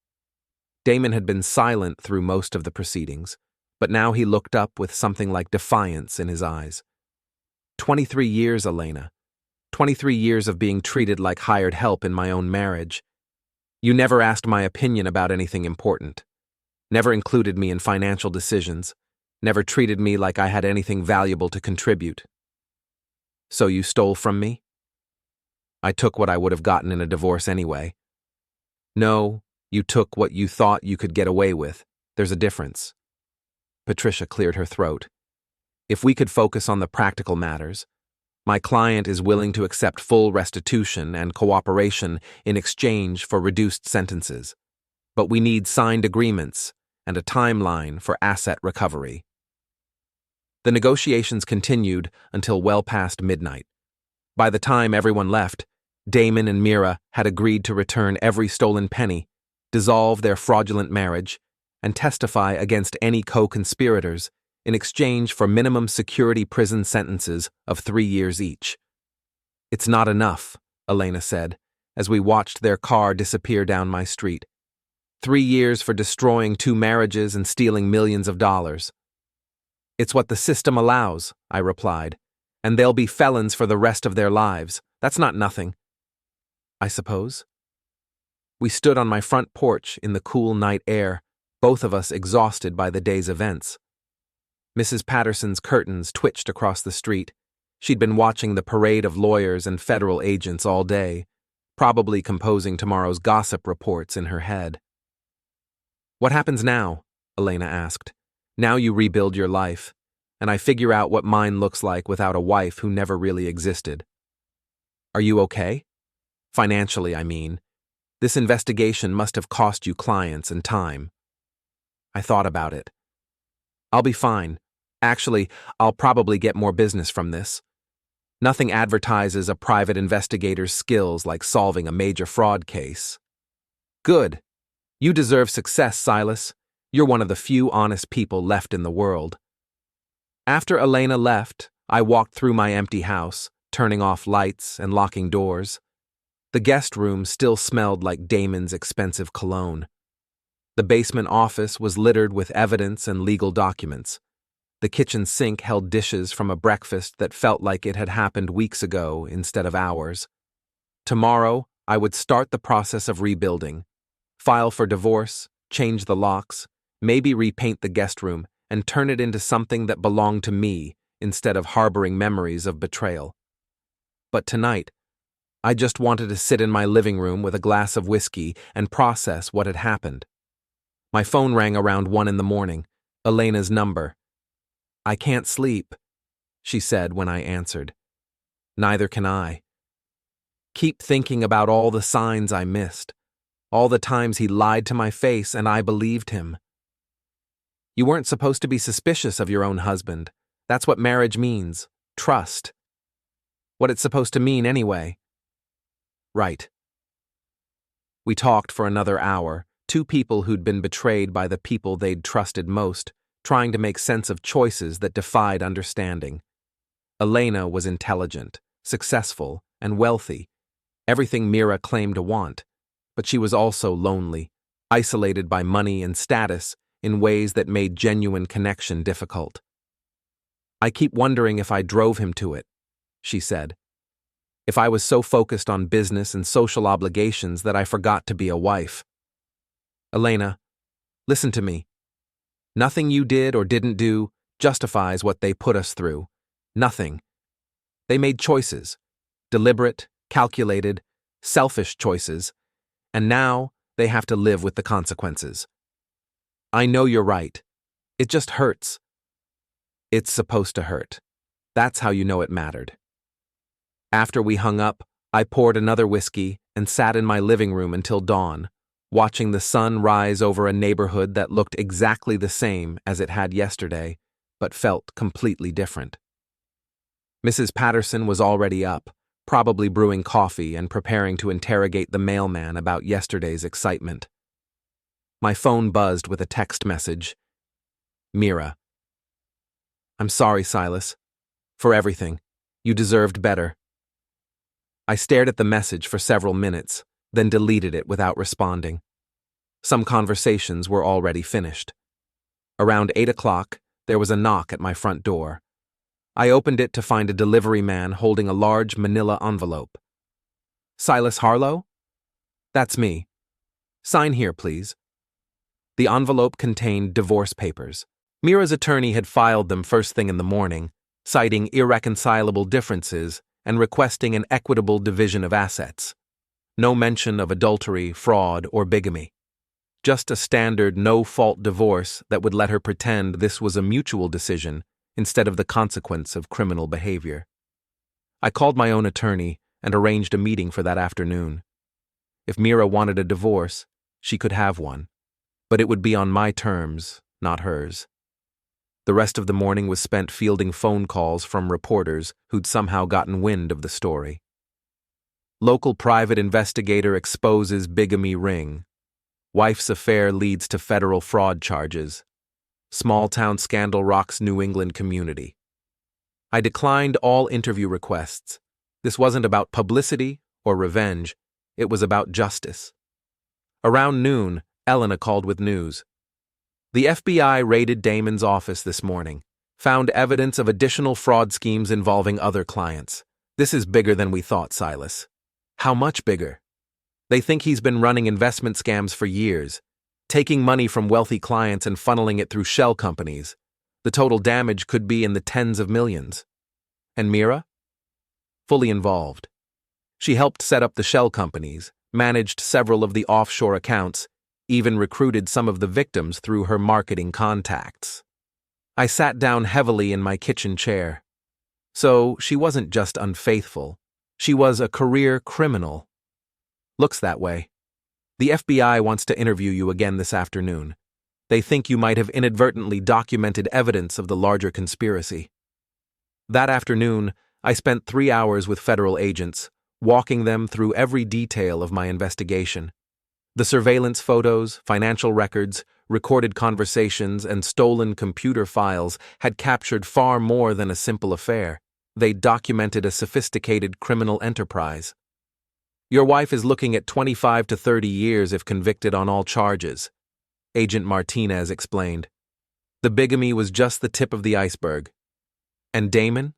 Damon had been silent through most of the proceedings, but now he looked up with something like defiance in his eyes. 23 years, Elena. 23 years of being treated like hired help in my own marriage. You never asked my opinion about anything important, never included me in financial decisions, never treated me like I had anything valuable to contribute. So you stole from me? I took what I would have gotten in a divorce anyway. No, you took what you thought you could get away with. There's a difference. Patricia cleared her throat. If we could focus on the practical matters, my client is willing to accept full restitution and cooperation in exchange for reduced sentences. But we need signed agreements and a timeline for asset recovery. The negotiations continued until well past midnight. By the time everyone left, Damon and Mira had agreed to return every stolen penny, dissolve their fraudulent marriage, and testify against any co-conspirators in exchange for minimum security prison sentences of 3 years each. It's not enough, Elena said, as we watched their car disappear down my street. 3 years for destroying 2 marriages and stealing millions of dollars. It's what the system allows, I replied, and they'll be felons for the rest of their lives. That's not nothing. I suppose. We stood on my front porch in the cool night air, both of us exhausted by the day's events. Mrs. Patterson's curtains twitched across the street. She'd been watching the parade of lawyers and federal agents all day, probably composing tomorrow's gossip reports in her head. What happens now? Elena asked. Now you rebuild your life, and I figure out what mine looks like without a wife who never really existed. Are you okay? Financially, I mean. This investigation must have cost you clients and time. I thought about it. I'll be fine. Actually, I'll probably get more business from this. Nothing advertises a private investigator's skills like solving a major fraud case. Good. You deserve success, Silas. You're one of the few honest people left in the world. After Elena left, I walked through my empty house, turning off lights and locking doors. The guest room still smelled like Damon's expensive cologne. The basement office was littered with evidence and legal documents. The kitchen sink held dishes from a breakfast that felt like it had happened weeks ago instead of hours. Tomorrow, I would start the process of rebuilding. File for divorce, change the locks, maybe repaint the guest room, and turn it into something that belonged to me instead of harboring memories of betrayal. But tonight, I just wanted to sit in my living room with a glass of whiskey and process what had happened. My phone rang around 1 a.m, Elena's number. I can't sleep, she said when I answered. Neither can I. Keep thinking about all the signs I missed, all the times he lied to my face and I believed him. You weren't supposed to be suspicious of your own husband. That's what marriage means, trust. What it's supposed to mean anyway. Right. We talked for another hour, 2 people who'd been betrayed by the people they'd trusted most, trying to make sense of choices that defied understanding. Elena was intelligent, successful, and wealthy, everything Mira claimed to want, but she was also lonely, isolated by money and status in ways that made genuine connection difficult. I keep wondering if I drove him to it, she said. If I was so focused on business and social obligations that I forgot to be a wife. Elena, listen to me. Nothing you did or didn't do justifies what they put us through. Nothing. They made choices, deliberate, calculated, selfish choices, and now they have to live with the consequences. I know you're right. It just hurts. It's supposed to hurt. That's how you know it mattered. After we hung up, I poured another whiskey and sat in my living room until dawn, watching the sun rise over a neighborhood that looked exactly the same as it had yesterday, but felt completely different. Mrs. Patterson was already up, probably brewing coffee and preparing to interrogate the mailman about yesterday's excitement. My phone buzzed with a text message. Mira. I'm sorry, Silas. For everything. You deserved better. I stared at the message for several minutes, then deleted it without responding. Some conversations were already finished. Around 8 o'clock, there was a knock at my front door. I opened it to find a delivery man holding a large manila envelope. Silas Harlow? That's me. Sign here, please. The envelope contained divorce papers. Mira's attorney had filed them first thing in the morning, citing irreconcilable differences and requesting an equitable division of assets. No mention of adultery, fraud, or bigamy. Just a standard no-fault divorce that would let her pretend this was a mutual decision instead of the consequence of criminal behavior. I called my own attorney and arranged a meeting for that afternoon. If Mira wanted a divorce, she could have one, but it would be on my terms, not hers. The rest of the morning was spent fielding phone calls from reporters who'd somehow gotten wind of the story. Local private investigator exposes bigamy ring. Wife's affair leads to federal fraud charges. Small-town scandal rocks New England community. I declined all interview requests. This wasn't about publicity or revenge. It was about justice. Around noon, Elena called with news. The FBI raided Damon's office this morning, found evidence of additional fraud schemes involving other clients. This is bigger than we thought, Silas. How much bigger? They think he's been running investment scams for years, taking money from wealthy clients and funneling it through shell companies. The total damage could be in the tens of millions. And Mira? Fully involved. She helped set up the shell companies, managed several of the offshore accounts, even recruited some of the victims through her marketing contacts. I sat down heavily in my kitchen chair. So she wasn't just unfaithful. She was a career criminal. Looks that way. The FBI wants to interview you again this afternoon. They think you might have inadvertently documented evidence of the larger conspiracy. That afternoon, I spent 3 hours with federal agents, walking them through every detail of my investigation. The surveillance photos, financial records, recorded conversations, and stolen computer files had captured far more than a simple affair. They documented a sophisticated criminal enterprise. Your wife is looking at 25 to 30 years if convicted on all charges, Agent Martinez explained. The bigamy was just the tip of the iceberg. And Damon?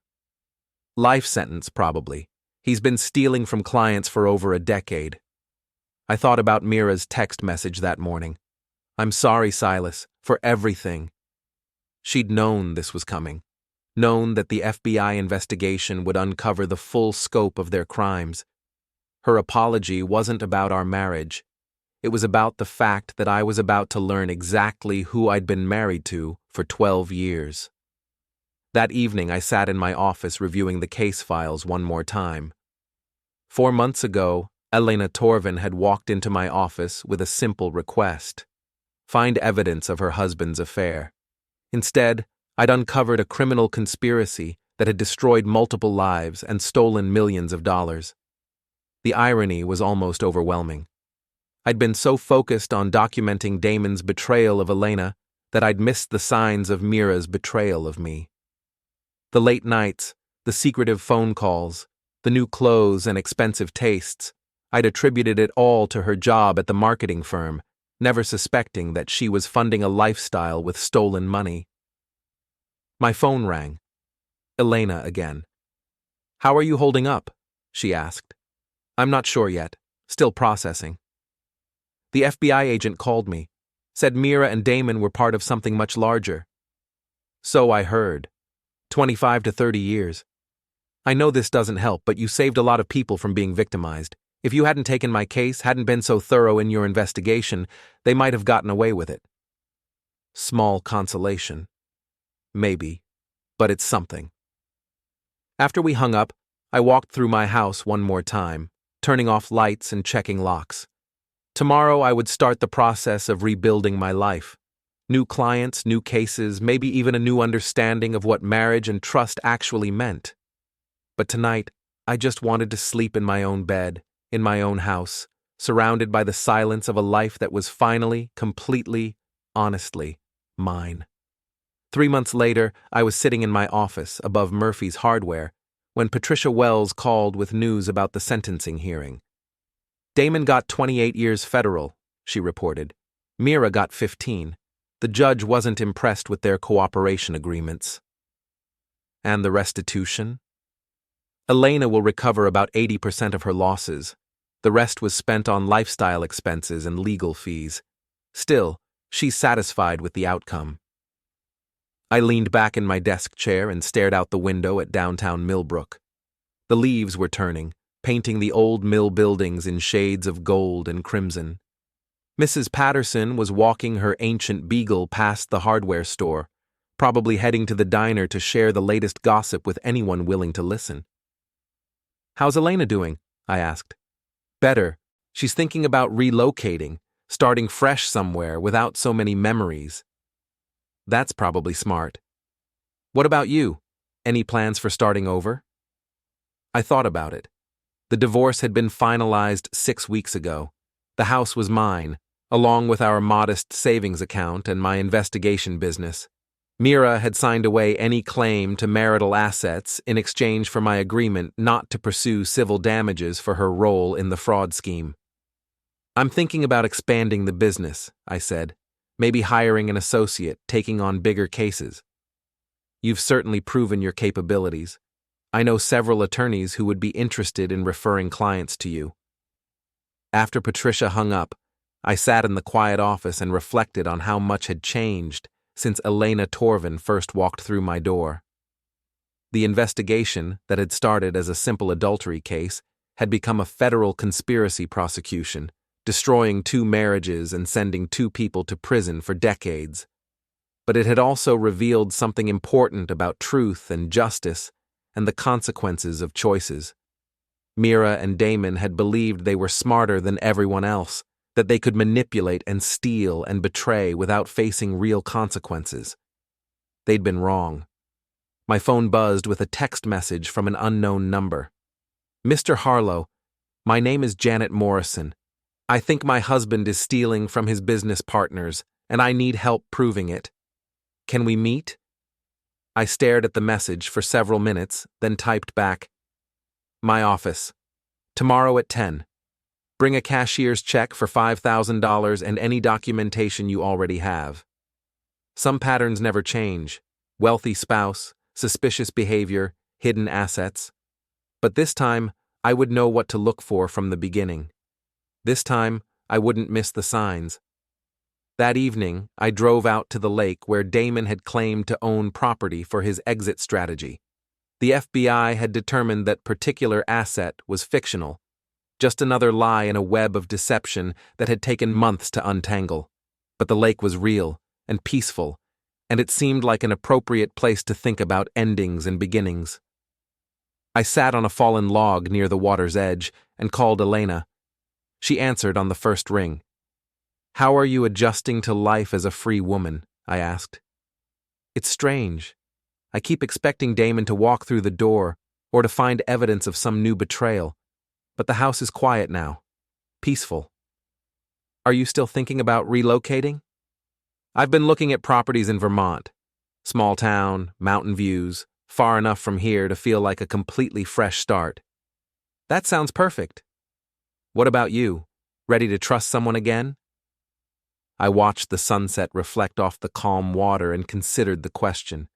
Life sentence, probably. He's been stealing from clients for over a decade. I thought about Mira's text message that morning. I'm sorry, Silas, for everything. She'd known this was coming, known that the FBI investigation would uncover the full scope of their crimes. Her apology wasn't about our marriage. It was about the fact that I was about to learn exactly who I'd been married to for 12 years. That evening, I sat in my office reviewing the case files one more time. 4 months ago, Elena Torvin had walked into my office with a simple request: find evidence of her husband's affair. Instead, I'd uncovered a criminal conspiracy that had destroyed multiple lives and stolen millions of dollars. The irony was almost overwhelming. I'd been so focused on documenting Damon's betrayal of Elena that I'd missed the signs of Mira's betrayal of me. The late nights, the secretive phone calls, the new clothes and expensive tastes, I'd attributed it all to her job at the marketing firm, never suspecting that she was funding a lifestyle with stolen money. My phone rang. Elena again. How are you holding up? She asked. I'm not sure yet. Still processing. The FBI agent called me, said Mira and Damon were part of something much larger. So I heard. 25 to 30 years. I know this doesn't help, but you saved a lot of people from being victimized. If you hadn't taken my case, hadn't been so thorough in your investigation, they might have gotten away with it. Small consolation. Maybe, but it's something. After we hung up, I walked through my house one more time, turning off lights and checking locks. Tomorrow I would start the process of rebuilding my life. New clients, new cases, maybe even a new understanding of what marriage and trust actually meant. But tonight, I just wanted to sleep in my own bed, in my own house, surrounded by the silence of a life that was finally, completely, honestly, mine. 3 months later, I was sitting in my office above Murphy's Hardware when Patricia Wells called with news about the sentencing hearing. Damon got 28 years federal, she reported. Mira got 15. The judge wasn't impressed with their cooperation agreements. And the restitution? Elena will recover about 80% of her losses. The rest was spent on lifestyle expenses and legal fees. Still, she's satisfied with the outcome. I leaned back in my desk chair and stared out the window at downtown Millbrook. The leaves were turning, painting the old mill buildings in shades of gold and crimson. Mrs. Patterson was walking her ancient beagle past the hardware store, probably heading to the diner to share the latest gossip with anyone willing to listen. "How's Elena doing?" I asked. "Better. She's thinking about relocating, starting fresh somewhere without so many memories." "That's probably smart. What about you? Any plans for starting over?" I thought about it. The divorce had been finalized 6 weeks ago. The house was mine, along with our modest savings account and my investigation business. Mira had signed away any claim to marital assets in exchange for my agreement not to pursue civil damages for her role in the fraud scheme. "I'm thinking about expanding the business," I said. "Maybe hiring an associate, taking on bigger cases." "You've certainly proven your capabilities. I know several attorneys who would be interested in referring clients to you." After Patricia hung up, I sat in the quiet office and reflected on how much had changed since Elena Torvin first walked through my door. The investigation that had started as a simple adultery case had become a federal conspiracy prosecution, destroying 2 marriages and sending 2 people to prison for decades. But it had also revealed something important about truth and justice and the consequences of choices. Mira and Damon had believed they were smarter than everyone else, that they could manipulate and steal and betray without facing real consequences. They'd been wrong. My phone buzzed with a text message from an unknown number. "Mr. Harlow, my name is Janet Morrison. I think my husband is stealing from his business partners, and I need help proving it. Can we meet?" I stared at the message for several minutes, then typed back, "My office. Tomorrow at 10. Bring a cashier's check for $5,000 and any documentation you already have." Some patterns never change: wealthy spouse, suspicious behavior, hidden assets. But this time, I would know what to look for from the beginning. This time, I wouldn't miss the signs. That evening, I drove out to the lake where Damon had claimed to own property for his exit strategy. The FBI had determined that particular asset was fictional, just another lie in a web of deception that had taken months to untangle. But the lake was real and peaceful, and it seemed like an appropriate place to think about endings and beginnings. I sat on a fallen log near the water's edge and called Elena. She answered on the first ring. "How are you adjusting to life as a free woman?" I asked. "It's strange. I keep expecting Damon to walk through the door or to find evidence of some new betrayal. But the house is quiet now. Peaceful." "Are you still thinking about relocating?" "I've been looking at properties in Vermont. Small town, mountain views, far enough from here to feel like a completely fresh start." "That sounds perfect. What about you? Ready to trust someone again?" I watched the sunset reflect off the calm water and considered the question.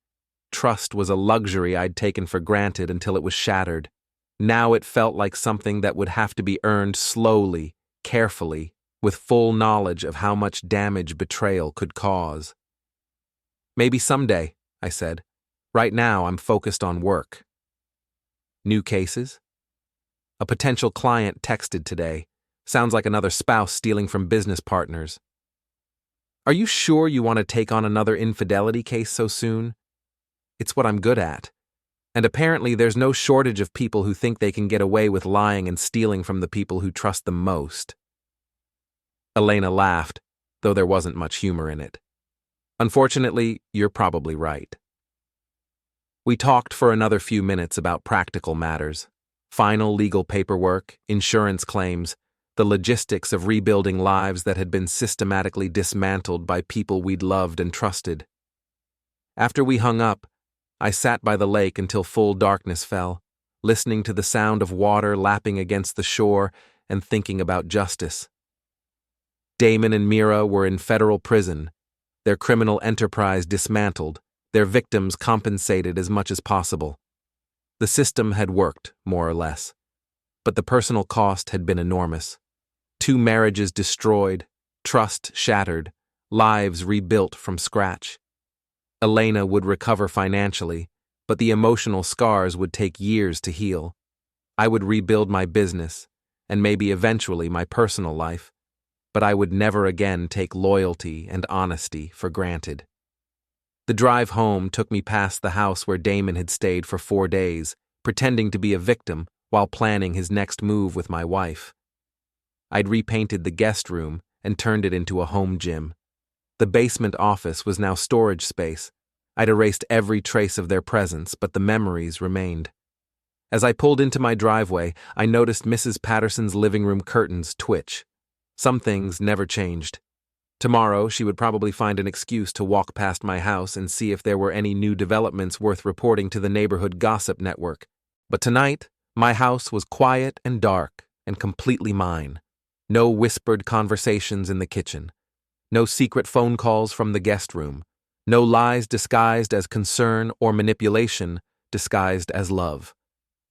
Trust was a luxury I'd taken for granted until it was shattered. Now it felt like something that would have to be earned slowly, carefully, with full knowledge of how much damage betrayal could cause. "Maybe someday," I said. "Right now I'm focused on work." "New cases?" "A potential client texted today. Sounds like another spouse stealing from business partners." "Are you sure you want to take on another infidelity case so soon?" "It's what I'm good at. And apparently there's no shortage of people who think they can get away with lying and stealing from the people who trust them most." Elena laughed, though there wasn't much humor in it. "Unfortunately, you're probably right." We talked for another few minutes about practical matters: final legal paperwork, insurance claims, the logistics of rebuilding lives that had been systematically dismantled by people we'd loved and trusted. After we hung up, I sat by the lake until full darkness fell, listening to the sound of water lapping against the shore and thinking about justice. Damon and Mira were in federal prison, their criminal enterprise dismantled, their victims compensated as much as possible. The system had worked, more or less. but the personal cost had been enormous. 2 marriages destroyed, trust shattered, lives rebuilt from scratch. Elena would recover financially, but the emotional scars would take years to heal. I would rebuild my business, and maybe eventually my personal life, but I would never again take loyalty and honesty for granted. The drive home took me past the house where Damon had stayed for 4 days, pretending to be a victim while planning his next move with my wife. I'd repainted the guest room and turned it into a home gym. The basement office was now storage space. I'd erased every trace of their presence, but the memories remained. As I pulled into my driveway, I noticed Mrs. Patterson's living room curtains twitch. Some things never changed. Tomorrow, she would probably find an excuse to walk past my house and see if there were any new developments worth reporting to the neighborhood gossip network. But tonight, my house was quiet and dark and completely mine. No whispered conversations in the kitchen. No secret phone calls from the guest room. No lies disguised as concern or manipulation disguised as love.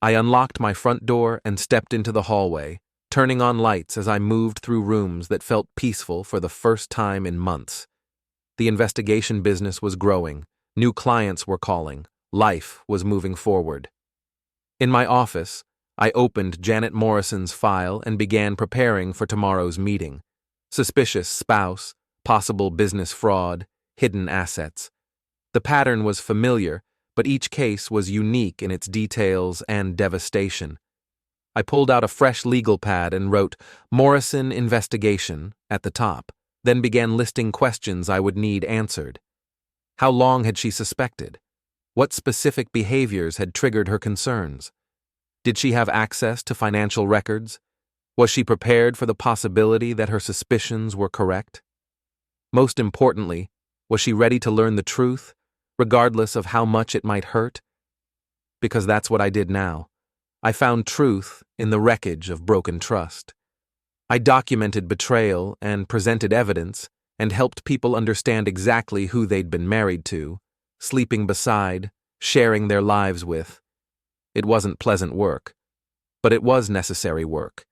I unlocked my front door and stepped into the hallway, turning on lights as I moved through rooms that felt peaceful for the first time in months. The investigation business was growing, new clients were calling, life was moving forward. In my office, I opened Janet Morrison's file and began preparing for tomorrow's meeting. Suspicious spouse, possible business fraud, hidden assets. The pattern was familiar, but each case was unique in its details and devastation. I pulled out a fresh legal pad and wrote Morrison Investigation at the top, then began listing questions I would need answered. How long had she suspected? What specific behaviors had triggered her concerns? Did she have access to financial records? Was she prepared for the possibility that her suspicions were correct? Most importantly, was she ready to learn the truth, regardless of how much it might hurt? Because that's what I did now. I found truth in the wreckage of broken trust. I documented betrayal and presented evidence and helped people understand exactly who they'd been married to, sleeping beside, sharing their lives with. It wasn't pleasant work, but it was necessary work,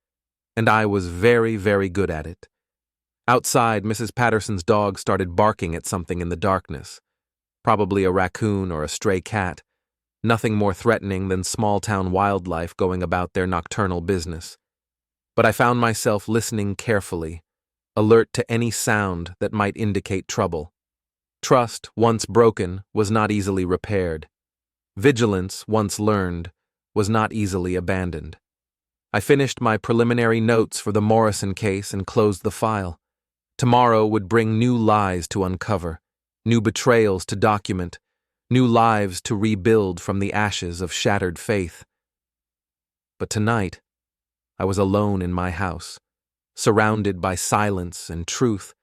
and I was very, very good at it. Outside, Mrs. Patterson's dog started barking at something in the darkness, probably a raccoon or a stray cat, nothing more threatening than small-town wildlife going about their nocturnal business. But I found myself listening carefully, alert to any sound that might indicate trouble. Trust, once broken, was not easily repaired. Vigilance, once learned, was not easily abandoned. I finished my preliminary notes for the Morrison case and closed the file. Tomorrow would bring new lies to uncover, new betrayals to document, new lives to rebuild from the ashes of shattered faith. But tonight, I was alone in my house, surrounded by silence and truth,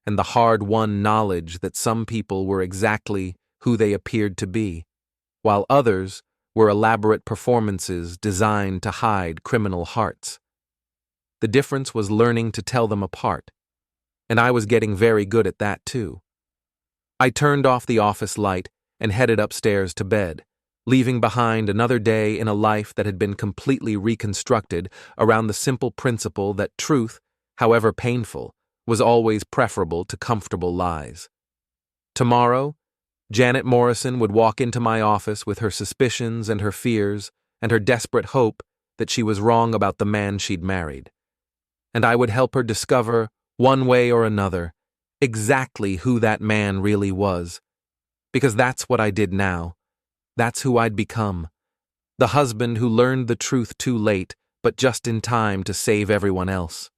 and the hard-won knowledge that some people were exactly who they appeared to be, while others were elaborate performances designed to hide criminal hearts. The difference was learning to tell them apart, and I was getting very good at that too. I turned off the office light and headed upstairs to bed, leaving behind another day in a life that had been completely reconstructed around the simple principle that truth, however painful, was always preferable to comfortable lies. Tomorrow, Janet Morrison would walk into my office with her suspicions and her fears and her desperate hope that she was wrong about the man she'd married. And I would help her discover, one way or another, exactly who that man really was. Because that's what I did now. That's who I'd become. The husband who learned the truth too late, but just in time to save everyone else.